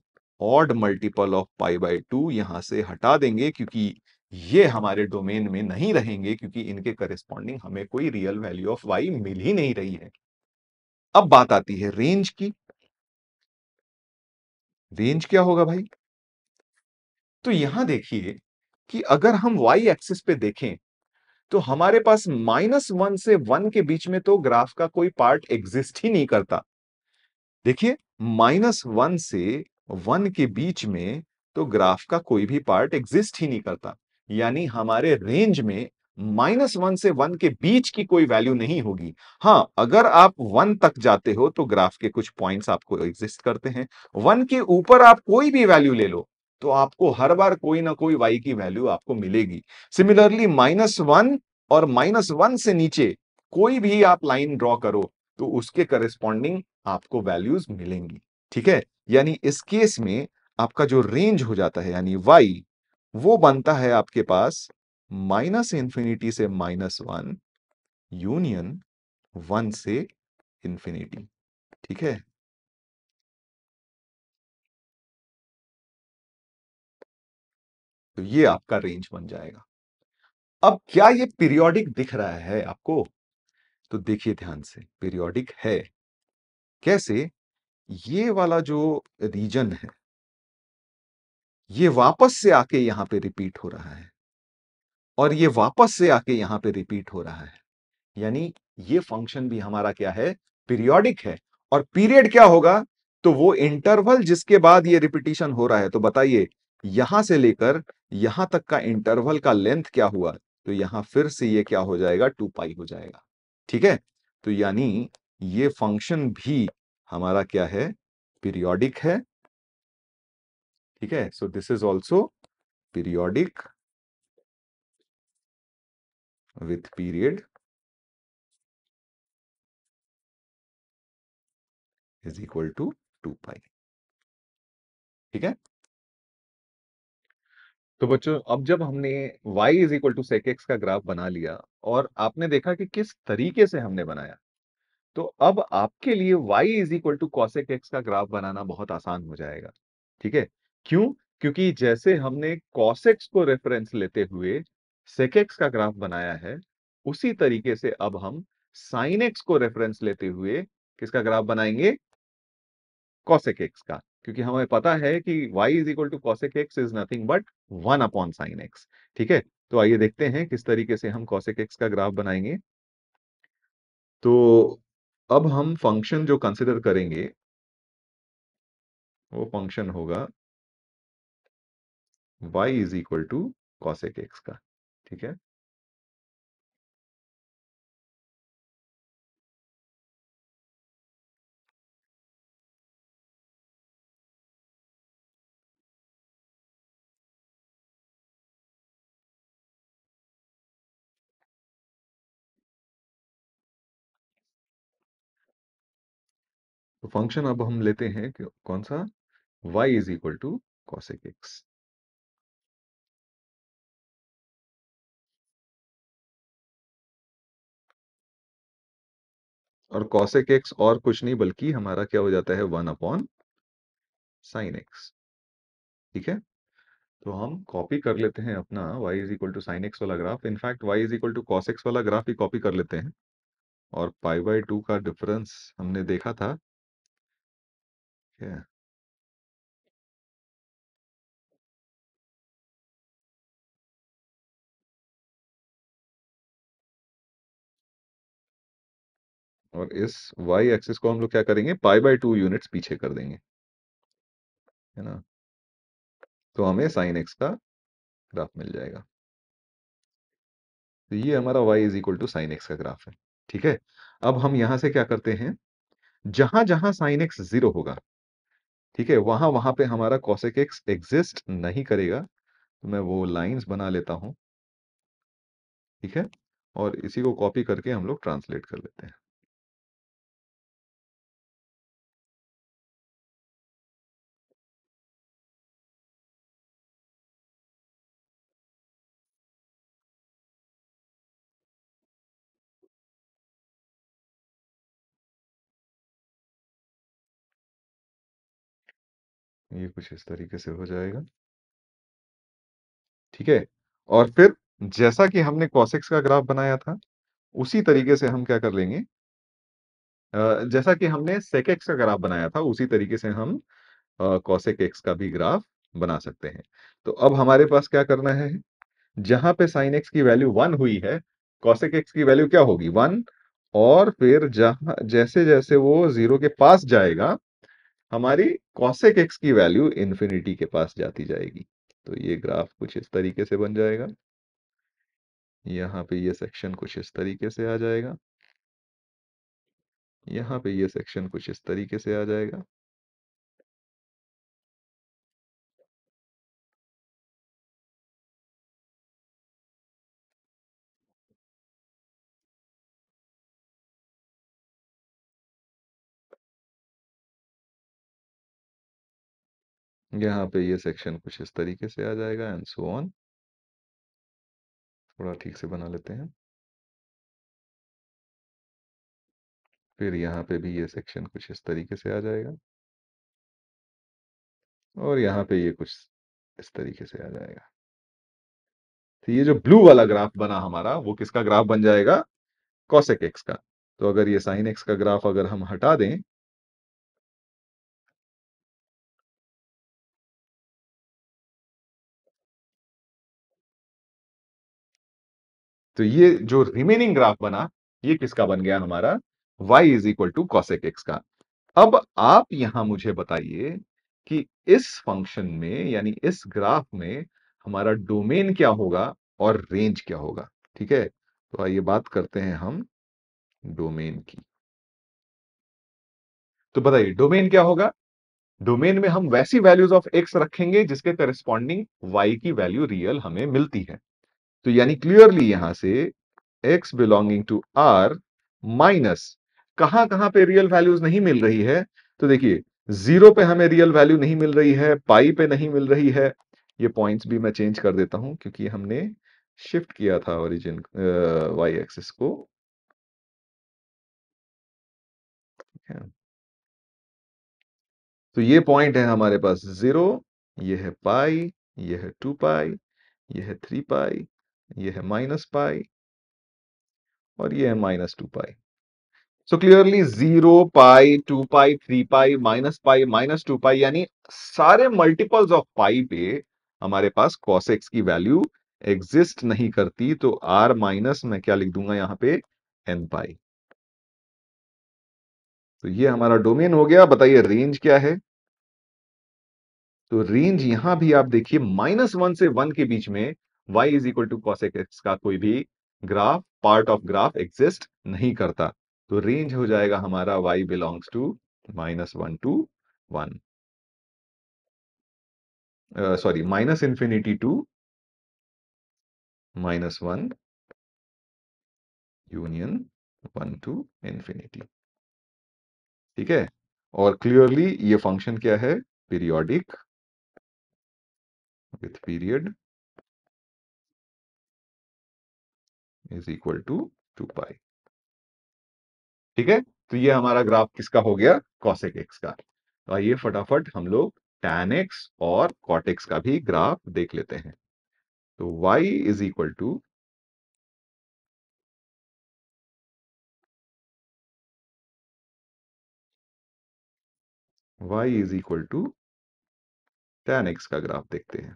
Odd multiple of pi by 2 यहां से हटा देंगे क्योंकि ये हमारे डोमेन में नहीं रहेंगे क्योंकि इनके करेस्पॉन्डिंग हमें कोई रियल वैल्यू ऑफ y मिल ही नहीं रही है। अब बात आती है रेंज की। रेंज क्या होगा भाई? तो यहां देखिए कि अगर हम y एक्सिस पे देखें तो हमारे पास -1 से 1 के बीच में तो ग्राफ का कोई पार्ट एग्जिस्ट ही नहीं करता। देखिए, -1 से 1 के बीच में तो ग्राफ का कोई भी पार्ट एग्जिस्ट ही नहीं करता। यानी हमारे रेंज में -1 से 1 के बीच की कोई वैल्यू नहीं होगी। हां, अगर आप 1 तक जाते हो तो ग्राफ के कुछ पॉइंट्स आपको एग्जिस्ट करते हैं। 1 के ऊपर आप कोई भी वैल्यू ले लो, तो आपको हर बार कोई ना कोई y की वैल्यू आपको मिलेगी। सिमिलरली -1 और -1 से नीचे कोई भी आप लाइन ड्रॉ करो, तो उसके करस्पॉन्डिंग आपको वैल्यूज मिलेंगी। ठीक है? यानी इस केस में आपका जो रेंज हो जाता है यानी y, वो बनता है आपके पास -इंफिनिटी से -1 यूनियन 1 से इंफिनिटी। ठीक है? तो ये आपका रेंज बन जाएगा। अब क्या ये पीरियोडिक दिख रहा है आपको? तो देखिए ध्यान से, पीरियोडिक है। कैसे? ये वाला जो रीजन है, ये वापस से आके यहां पे रिपीट हो रहा है और ये वापस से आके यहां पे रिपीट हो रहा है। यानी ये फंक्शन भी हमारा क्या है? पीरियोडिक है। और पीरियड क्या होगा? तो वो इंटरवल जिसके बाद ये रिपीटिशन हो रहा है। तो बताइए, यहां से लेकर यहां तक का इंटरवल का लेंथ क्या हुआ? तो यहां फिर से ये क्या हो जाएगा? 2 पाई हो जाएगा। ठीक है? तो यानी ये फंक्शन भी हमारा क्या है? पीरियोडिक है। ठीक है? So this is also periodic with period is equal to 2 pi. ठीक है? तो बच्चों, अब जब हमने y is equal to sec x का ग्राफ बना लिया और आपने देखा कि किस तरीके से हमने बनाया, तो अब आपके लिए y is equal to cosec x का ग्राफ बनाना बहुत आसान हो जाएगा। ठीक है? क्यों? क्योंकि जैसे हमने cos x को रेफरेंस लेते हुए sec x का ग्राफ बनाया है, उसी तरीके से अब हम sin x को रेफरेंस लेते हुए किसका ग्राफ बनाएंगे? cosec x का। क्योंकि हमें पता है कि y is equal to cosec x is nothing but 1/sin x। ठीक है? तो आइए देखते हैं किस तरीके से हम cosec x का ग्राफ बनाएंगे। तो अब हम फंक्शन जो कंसिडर करेंगे वो फंक्शन होगा y is equal to cosec x का। ठीक है? तो फंक्शन अब हम लेते हैं कौन सा? y is equal to cosec x। और cosec x और कुछ नहीं बल्कि हमारा क्या हो जाता है? 1/sin x। ठीक है? तो हम कॉपी कर लेते हैं अपना y is equal to sine x वाला graph, in fact y is equal to cos x वाला ग्राफ ही कॉपी कर लेते हैं। और पाई बाय 2 का डिफरेंस हमने देखा था, क्या? और इस y एक्सिस को हम लोग क्या करेंगे, पाई बाय 2 यूनिट्स पीछे कर देंगे, है ना। तो हमें साइन एक्स का ग्राफ मिल जाएगा। तो ये हमारा y is equal to sine x का ग्राफ है। ठीक है, अब हम यहां से क्या करते हैं, जहां जहां साइन एक्स 0 होगा, ठीक है, वहां वहां पे हमारा cosec x एग्जिस्ट नहीं करेगा। तो मैं वो लाइंस बना लेता हूं, ठीक है, और इसी को कॉपी करके हम लोग ट्रांसलेट कर लेते हैं। ये कुछ इस तरीके से हो जाएगा, ठीक है। और फिर जैसा कि हमने cos x का ग्राफ बनाया था, उसी तरीके से हम क्या कर लेंगे, जैसा कि हमने sec x का ग्राफ बनाया था, उसी तरीके से हम cosec x का भी ग्राफ बना सकते हैं। तो अब हमारे पास क्या करना है, जहां पे sin x की वैल्यू 1 हुई है, cosec x की वैल्यू क्या होगी, 1। और फिर जहां जैसे जैसे वो 0 के पास जाएगा, हमारी cosec x की वैल्यू इंफिनिटी के पास जाती जाएगी। तो ये ग्राफ कुछ इस तरीके से बन जाएगा। यहाँ पे ये सेक्शन कुछ इस तरीके से आ जाएगा, यहाँ पे ये सेक्शन कुछ इस तरीके से आ जाएगा। यहाँ पे ये सेक्शन कुछ इस तरीके से आ जाएगा, एंड सो ऑन। थोड़ा ठीक से बना लेते हैं। फिर यहाँ पे भी ये सेक्शन कुछ इस तरीके से आ जाएगा, और यहाँ पे ये कुछ इस तरीके से आ जाएगा। तो ये जो ब्लू वाला ग्राफ बना हमारा, वो किसका ग्राफ बन जाएगा, cosec x का। तो अगर ये sin x का ग्राफ अगर हम हटा दें, तो ये जो रिमेनिंग ग्राफ बना, ये किसका बन गया हमारा, y is equal to cosec x का। अब आप यहां मुझे बताइए कि इस फंक्शन में, यानी इस ग्राफ में, हमारा डोमेन क्या होगा और रेंज क्या होगा। ठीक है, तो आइए बात करते हैं हम डोमेन की। तो बताइए डोमेन क्या होगा। डोमेन में हम वैसी वैल्यूज ऑफ एक्स रखेंगे जिसके करस्पॉन्डिंग वाई की वैल्यू रियल हमें मिलती है। तो यानी क्लियरली यहां से x belonging to R minus, कहां कहां पे रियल वैल्यूज नहीं मिल रही है, तो देखिए 0 पे हमें रियल वैल्यू नहीं मिल रही है, पाई पे नहीं मिल रही है। ये पॉइंट्स भी मैं चेंज कर देता हूं, क्योंकि हमने शिफ्ट किया था ओरिजिन वाई एक्सिस को। तो ये पॉइंट है हमारे पास 0, ये है पाई, ये है 2 पाई, ये है 3 पाई, ये है माइनस पाई, और ये है -2 पाई। सो क्लियरली 0 पाई, 2 पाई, 3 पाई, माइनस 2 पाई, यानी सारे मल्टीपल्स ऑफ पाई पे हमारे पास cos x की वैल्यू एग्जिस्ट नहीं करती। तो r माइनस मैं क्या लिख दूंगा यहां पे, n पाई। तो ये हमारा डोमेन हो गया। बताइए रेंज क्या है। तो रेंज यहां भी आप देखिए -1 से 1 के बीच में y is equal to cosec x का कोई भी ग्राफ, पार्ट ऑफ ग्राफ एग्जिस्ट नहीं करता। तो रेंज हो जाएगा हमारा y belongs to -1 to 1, sorry -infinity to -1 union 1 to infinity. ठीक है, और क्लियरली ये फंक्शन क्या है, periodic with period is equal to 2 pi. ठीक है, तो ये हमारा ग्राफ किसका हो गया, cosec x का। तो आइए फटाफट हम लोग tan x और cot x का भी ग्राफ देख लेते हैं। तो y is equal to tan x का ग्राफ देखते हैं।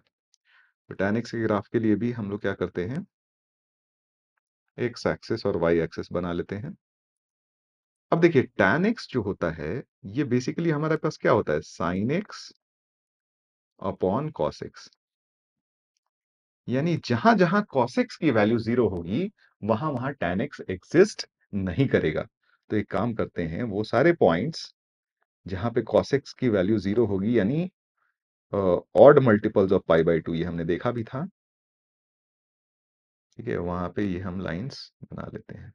तो tan x के ग्राफ के लिए भी हम लोग क्या करते हैं, x एक्सिस और y एक्सिस बना लेते हैं। अब देखिए tan x जो होता है, ये बेसिकली हमारे पास क्या होता है, sin x upon cos x। यानी जहां जहां cos x की वैल्यू 0 होगी, वहां वहां tan x एग्जिस्ट नहीं करेगा। तो एक काम करते हैं, वो सारे पॉइंट्स जहां पे cos x की वैल्यू 0 होगी, यानी odd multiples of pi by 2, ये हमने देखा भी था, ठीक है, वहां पे ये हम लाइंस बना लेते हैं।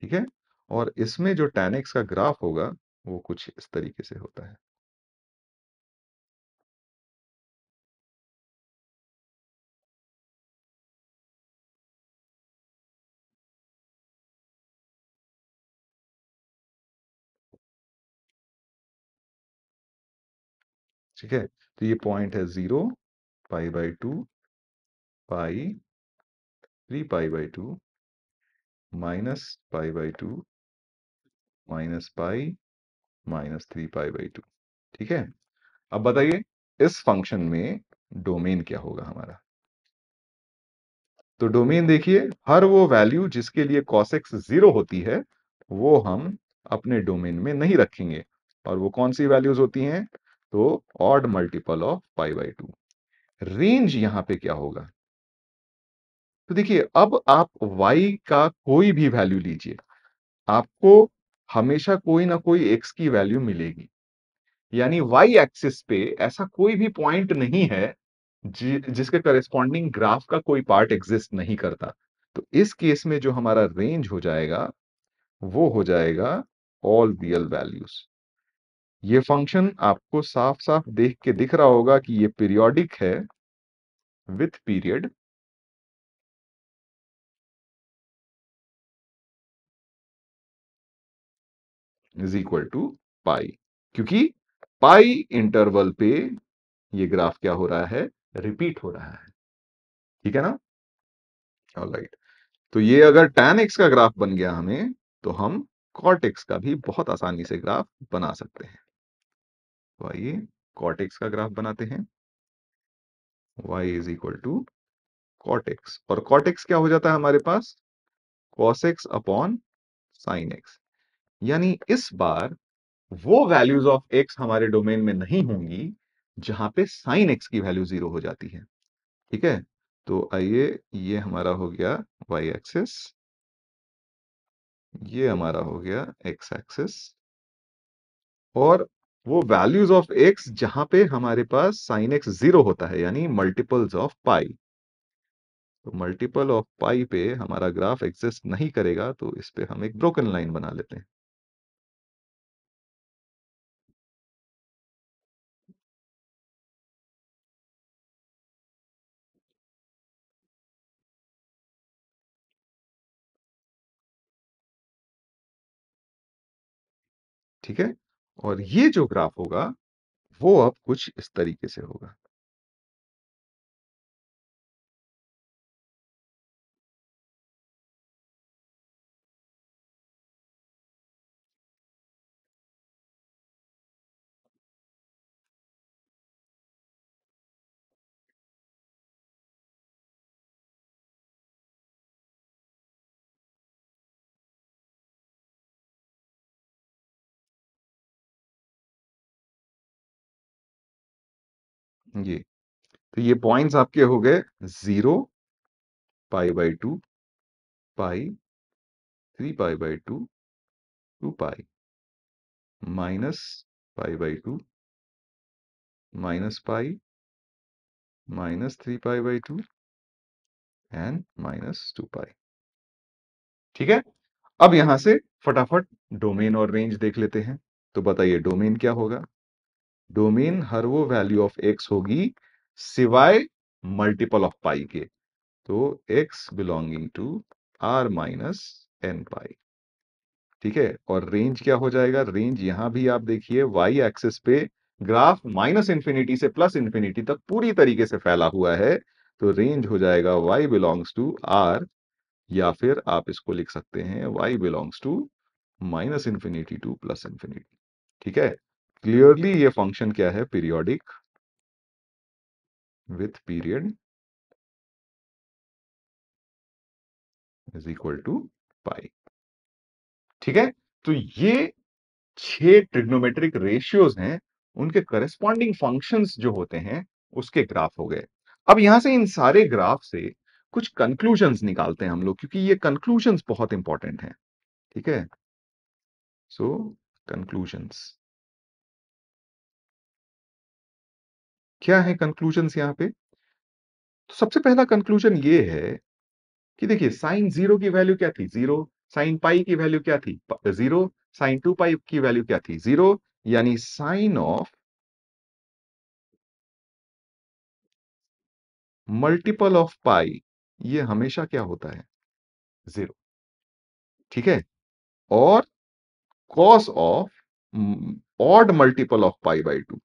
ठीक है, और इसमें जो tan x का ग्राफ होगा, वो कुछ इस तरीके से होता है। ठीक है, तो ये पॉइंट है 0, पाई by 2, pi, 3 pi by 2, -pi by 2, -pi, -3 pi by 2। ठीक है, अब बताइए इस फंक्शन में डोमेन क्या होगा हमारा। तो डोमेन देखिए, हर वो वैल्यू जिसके लिए cos x 0 होती है, वो हम अपने डोमेन में नहीं रखेंगे। और वो कौन सी वैल्यूज होती हैं, तो odd multiple of pi by 2। Range यहां पे क्या होगा, तो देखिए अब आप y का कोई भी वैल्यू लीजिए, आपको हमेशा कोई ना कोई x की वैल्यू मिलेगी। यानी y एक्सिस पे ऐसा कोई भी पॉइंट नहीं है जिसके करेस्पॉन्डिंग ग्राफ का कोई पार्ट एग्जिस्ट नहीं करता। तो इस केस में जो हमारा रेंज हो जाएगा, वो हो जाएगा ऑल रियल वैल्यूज। ये फंक्शन आपको साफ साफ देख के दिख रहा होगा कि ये पीरियोडिक है with period is equal to pi, क्योंकि पाई इंटरवल पे ये ग्राफ क्या हो रहा है, रिपीट हो रहा है। ठीक है ना, ऑलराइट। तो ये अगर tan x का ग्राफ बन गया हमें, तो हम cot x का भी बहुत आसानी से ग्राफ बना सकते हैं। तो आइए cot x का ग्राफ बनाते हैं। y is equal to cot x, और cot x क्या हो जाता है हमारे पास, cos x upon sin x। यानी इस बार वो वैल्यूज ऑफ x हमारे डोमेन में नहीं होंगी जहां पे sin x की वैल्यू 0 हो जाती है। ठीक है, तो आइए, ये हमारा हो गया y एक्सिस, ये हमारा हो गया x एक्सिस, और वो वैल्यूज ऑफ x जहां पे हमारे पास sin x 0 होता है, यानी मल्टीपल्स ऑफ पाई। तो मल्टीपल ऑफ पाई पे हमारा ग्राफ एग्जिस्ट नहीं करेगा, तो इस पे हम एक ब्रोकन लाइन बना लेते हैं। ठीक है, और ये जो ग्राफ होगा, वो अब कुछ इस तरीके से होगा। ये, तो ये पॉइंट्स आपके हो गए 0, पाई by 2, pi, 3 pi by 2, 2 pi, -pi by 2, -pi, -3 pi by 2 and -2 pi. ठीक है, अब यहां से फटाफट डोमेन और रेंज देख लेते हैं। तो बताइए डोमेन क्या होगा, डोमेन हर वो वैल्यू ऑफ x होगी सिवाय मल्टीपल ऑफ पाई के। तो x belonging to r minus n pi. ठीक है, और रेंज क्या हो जाएगा? रेंज यहां भी आप देखिए y एक्सिस पे ग्राफ माइनस इंफिनिटी से प्लस इंफिनिटी तक पूरी तरीके से फैला हुआ है, तो रेंज हो जाएगा y बिलोंग्स टू r, या फिर आप इसको लिख सकते हैं y belongs to minus infinity to plus infinity. ठीक है, क्लियरली ये फंक्शन क्या है? Periodic with period is equal to pi. ठीक है, तो ये 6 ट्रिग्नोमेट्रिक रेशियोज हैं, उनके करस्पॉन्डिंग फंक्शंस जो होते हैं उसके ग्राफ हो गए। अब यहां से इन सारे ग्राफ से कुछ कंक्लूजन्स निकालते हैं हम लोग, क्योंकि ये कंक्लूजन्स बहुत इंपॉर्टेंट हैं। ठीक है, सो कंक्लूजन्स क्या है? कंक्लूजन्स यहां पे तो सबसे पहला कंक्लूजन ये है कि देखिए साइन जीरो की वैल्यू क्या थी? जीरो। साइन पाई की वैल्यू क्या थी? जीरो। साइन टू पाई की वैल्यू क्या थी? जीरो। यानी साइन ऑफ मल्टीपल ऑफ पाई ये हमेशा क्या होता है? जीरो। ठीक है, और cos of odd multiple of pi by to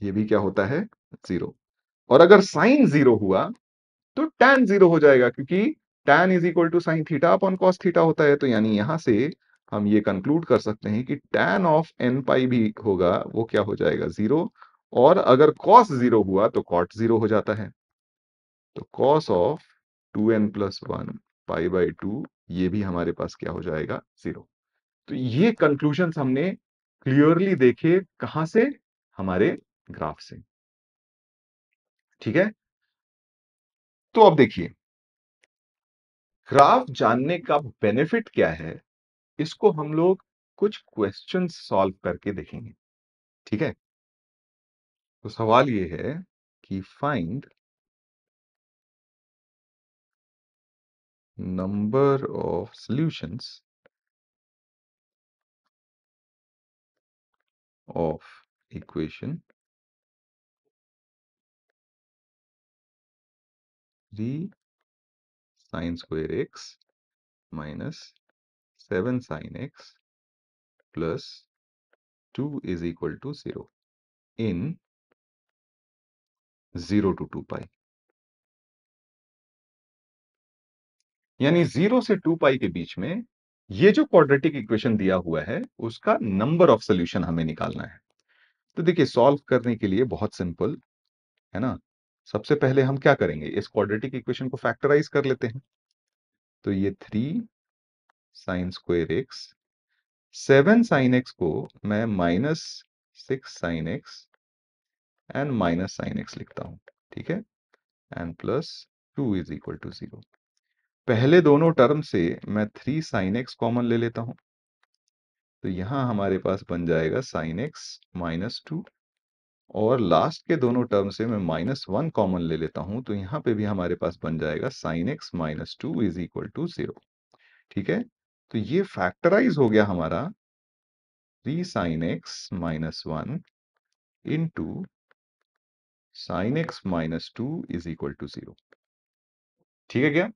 ये भी क्या होता है? जीरो। और अगर साइन जीरो हुआ तो tan जीरो हो जाएगा, क्योंकि tan is equal to sine theta upon cos theta होता है। तो यानी यहां से हम ये कंक्लूड कर सकते हैं कि tan ऑफ एन पाई भी होगा, वो क्या हो जाएगा? जीरो। और अगर कॉस जीरो हुआ तो कॉट जीरो हो जाता है। तो cos of 2n plus one pi by to ये भी हमारे पास क्या हो जाएगा? जीरो। तो ये कंक्लूजन हमने क्लियरली देखे कहां से? हमारे ग्राफ से। ठीक है, तो अब देखिए ग्राफ जानने का बेनिफिट क्या है, इसको हम लोग कुछ क्वेश्चंस सॉल्व करके देखेंगे। ठीक है, तो सवाल ये है कि find number of solutions of equation 3 sine square x minus 7 sine x plus 2 is equal to 0 in 0 to 2 pi. यानी 0 से 2 पाई के बीच में ये जो क्वाड्रेटिक इक्वेशन दिया हुआ है उसका नंबर ऑफ सॉल्यूशन हमें निकालना है। तो देखिए सॉल्व करने के लिए बहुत सिंपल है ना। सबसे पहले हम क्या करेंगे? इस क्वाड्रेटिक इक्वेशन को फैक्टराइज कर लेते हैं। तो ये 3 sine square x, 7 sine x को मैं minus 6 sine x and minus sine x लिखता हूं। ठीक है, and plus 2 is equal to 0। पहले दोनों टर्म से मैं 3 साइन एक्स कॉमन ले लेता हूं, तो यहां हमारे पास बन जाएगा साइन एक्स माइनस 2। और लास्ट के दोनों टर्म से मैं -1 कॉमन ले लेता हूं, तो यहां पे भी हमारे पास बन जाएगा sine x minus two is equal to 0। ठीक है, तो ये फैक्टराइज हो गया हमारा 3 sine x minus one into sine x minus two is equal to 0। ठीक है क्या?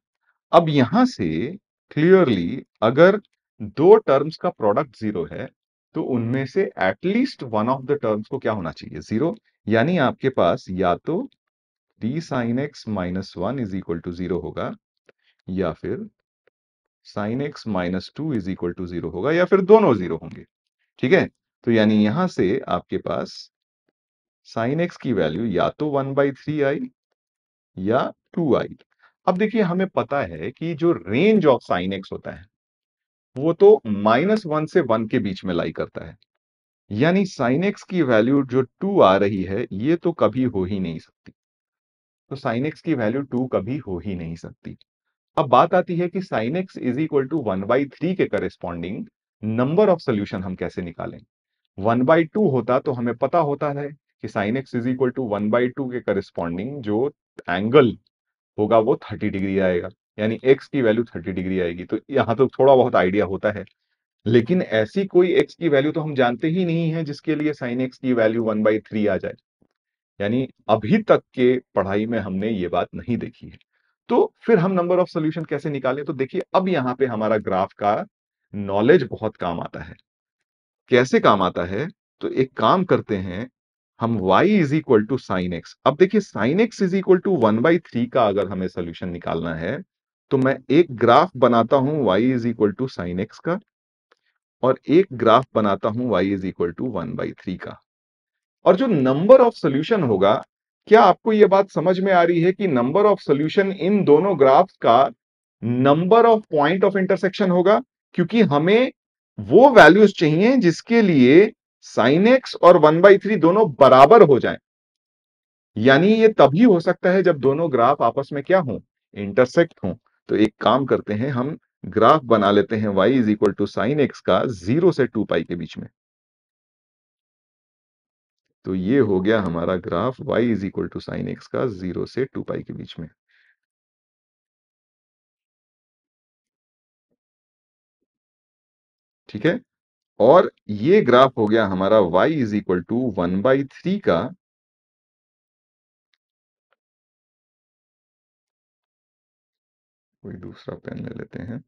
अब यहां से क्लियरली अगर दो टर्म्स का प्रोडक्ट 0 है तो उनमें से at least one of the terms को क्या होना चाहिए? 0। यानी आपके पास या तो D sine x minus one is equal to 0 होगा, या फिर sine x minus two is equal to 0 होगा, या फिर दोनों 0 होंगे। ठीक है, तो यानी यहां से आपके पास साइन एक्स की वैल्यू या तो 1/3 आई या 2 आई। अब देखिए हमें पता है कि जो रेंज ऑफ साइन एक्स होता है वो तो -1 से 1 के बीच में लाई करता है। यानी साइन एक्स की वैल्यू जो 2 आ रही है ये तो कभी हो ही नहीं सकती। तो साइन एक्स की वैल्यू 2 कभी हो ही नहीं सकती। अब बात आती है कि sine x is equal to 1/3 के करेस्पॉन्डिंग नंबर ऑफ सोल्यूशन हम कैसे निकालें? 1/2 होता तो हमें पता होता है कि sine x is equal to 1/2 के करेस्पॉन्डिंग जो एंगल होगा वो 30 डिग्री आएगा। यानी एक्स की वैल्यू 30 डिग्री आएगी। तो यहां तो थोड़ा बहुत आइडिया होता है, लेकिन ऐसी कोई एक्स की वैल्यू तो हम जानते ही नहीं है जिसके लिए साइन एक्स की वैल्यू 1/3 आ जाए। यानी अभी तक के पढ़ाई में हमने ये बात नहीं देखी है। तो फिर हम नंबर ऑफ सॉल्यूशन कैसे निकालें? तो देखिए अब यहां पे हमारा ग्राफ का नॉलेज बहुत काम आता है। कैसे काम आता है? तो एक काम करते हैं, हम y is equal to sine x. अब देखिए sine x is equal to 1/3 का अगर हमें सोल्यूशन निकालना है, तो मैं एक ग्राफ बनाता हूं y is equal to sine x का, और एक ग्राफ बनाता हूं y इज इक्वल टू 1/3 का। और जो नंबर ऑफ सॉल्यूशन होगा, क्या आपको यह बात समझ में आ रही है कि नंबर ऑफ सॉल्यूशन इन दोनों ग्राफ्स का number of point of intersection होगा? क्योंकि हमें वो वैल्यूज चाहिए जिसके लिए साइन एक्स और 1/3 दोनों बराबर हो जाएं। यानी ये तभी हो सकता है जब दोनों ग्राफ आपस में क्या हो, इंटरसेक्ट हो। तो एक काम करते हैं, हम ग्राफ बना लेते हैं y is equal to sine x का 0 से 2 पाई के बीच में। तो ये हो गया हमारा graph y is equal to sine x का 0 से 2 पाई के बीच में। ठीक है, और ये ग्राफ हो गया हमारा y इज इक्वल टू 1/3 का। कोई दूसरा पेन ले लेते हैं।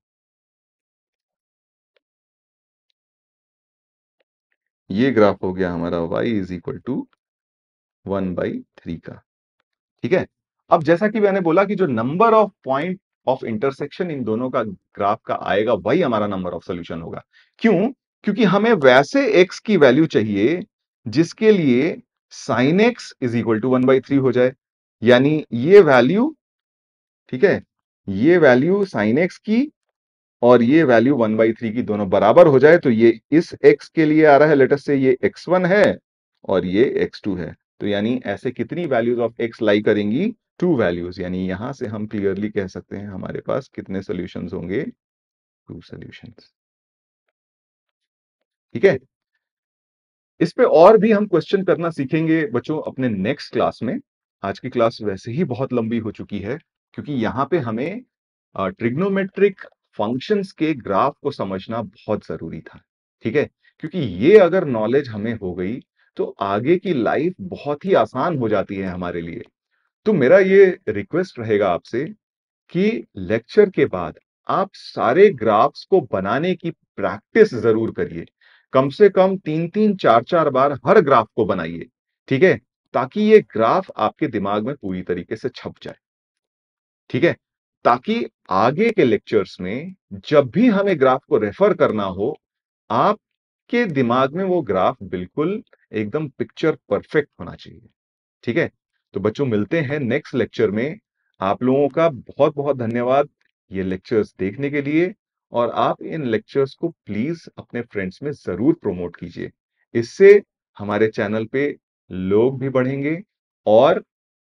ये ग्राफ हो गया हमारा y इज इक्वल टू 1/3 का। ठीक है, अब जैसा कि मैंने बोला कि जो number of point of intersection इन दोनों का ग्राफ का आएगा, वही हमारा नंबर ऑफ सॉल्यूशन होगा। क्यों? क्योंकि हमें वैसे x की वैल्यू चाहिए जिसके लिए sine x is equal to 1/3 हो जाए। यानी ये वैल्यू, ठीक है, ये वैल्यू साइन एक्स की और ये वैल्यू 1/3 की दोनों बराबर हो जाए। तो ये इस x के लिए आ रहा है, लेट अस से ये x1 है और ये x2 है। तो यानी ऐसे कितनी वैल्यूज ऑफ x लाई करेंगी? 2 वैल्यूज। यानी यहां से हम क्लियरली कह सकते हैं हमारे पास कितने सॉल्यूशंस होंगे? 2 सॉल्यूशंस। ठीक है, इस पे और भी हम क्वेश्चन करना सीखेंगे बच्चों अपने नेक्स्ट क्लास में। आज की क्लास वैसे ही बहुत लंबी हो चुकी है, क्योंकि यहां पे हमें ट्रिग्नोमेट्रिक फंक्शंस के ग्राफ को समझना बहुत जरूरी था। ठीक है, क्योंकि ये अगर नॉलेज हमें हो गई, तो आगे की लाइफ बहुत ही आसान हो जाती है हमारे लिए। तो मेरा ये रिक्वेस्ट रहेगा आपसे कि लेक्चर के बाद आप सारे ग्राफ्स को बनाने की प्रैक्टिस जरूर करिए। कम से कम 3-3 4-4 बार हर ग्राफ को बनाइए। ठीक है, ताकि ये ग्राफ आपके दिमाग में पूरी तरीके से छप जाए। ठीक है, ताकि आगे के लेक्चर्स में जब भी हमें ग्राफ को रेफर करना हो, आपके दिमाग में वो ग्राफ बिल्कुल एकदम पिक्चर परफेक्ट होना चाहिए। ठीक है, तो बच्चों मिलते हैं नेक्स्ट लेक्चर में। आप लोगों का बहुत बहुत धन्यवाद ये लेक्चर्स देखने के लिए, और आप इन लेक्चर्स को प्लीज अपने फ्रेंड्स में जरूर प्रमोट कीजिए। इससे हमारे चैनल पे लोग भी बढ़ेंगे, और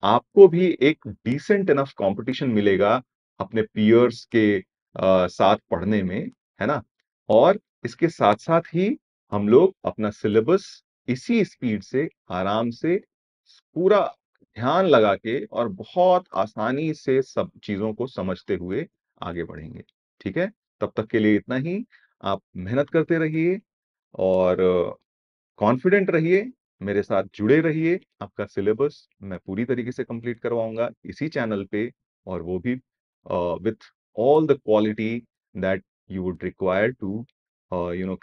आपको भी एक डिसेंट इनफ कंपटीशन मिलेगा अपने पीयर्स के साथ पढ़ने में, है ना। और इसके साथ साथ ही हम लोग अपना सिलेबस इसी स्पीड से आराम से पूरा ध्यान लगा के और बहुत आसानी से सब चीजों को समझते हुए आगे बढ़ेंगे। ठीक है, तब तक के लिए इतना ही। आप मेहनत करते रहिए और कॉन्फिडेंट रहिए, मेरे साथ जुड़े रहिए। आपका सिलेबस मैं पूरी तरीके से कंप्लीट करवाऊंगा इसी चैनल पे, और वो भी with all the quality that you would require to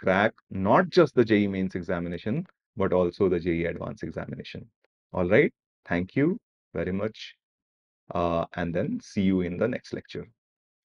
crack not just the JEE mains examination but also the JEE advanced examination. All right, thank you very much, and then see you in the next lecture.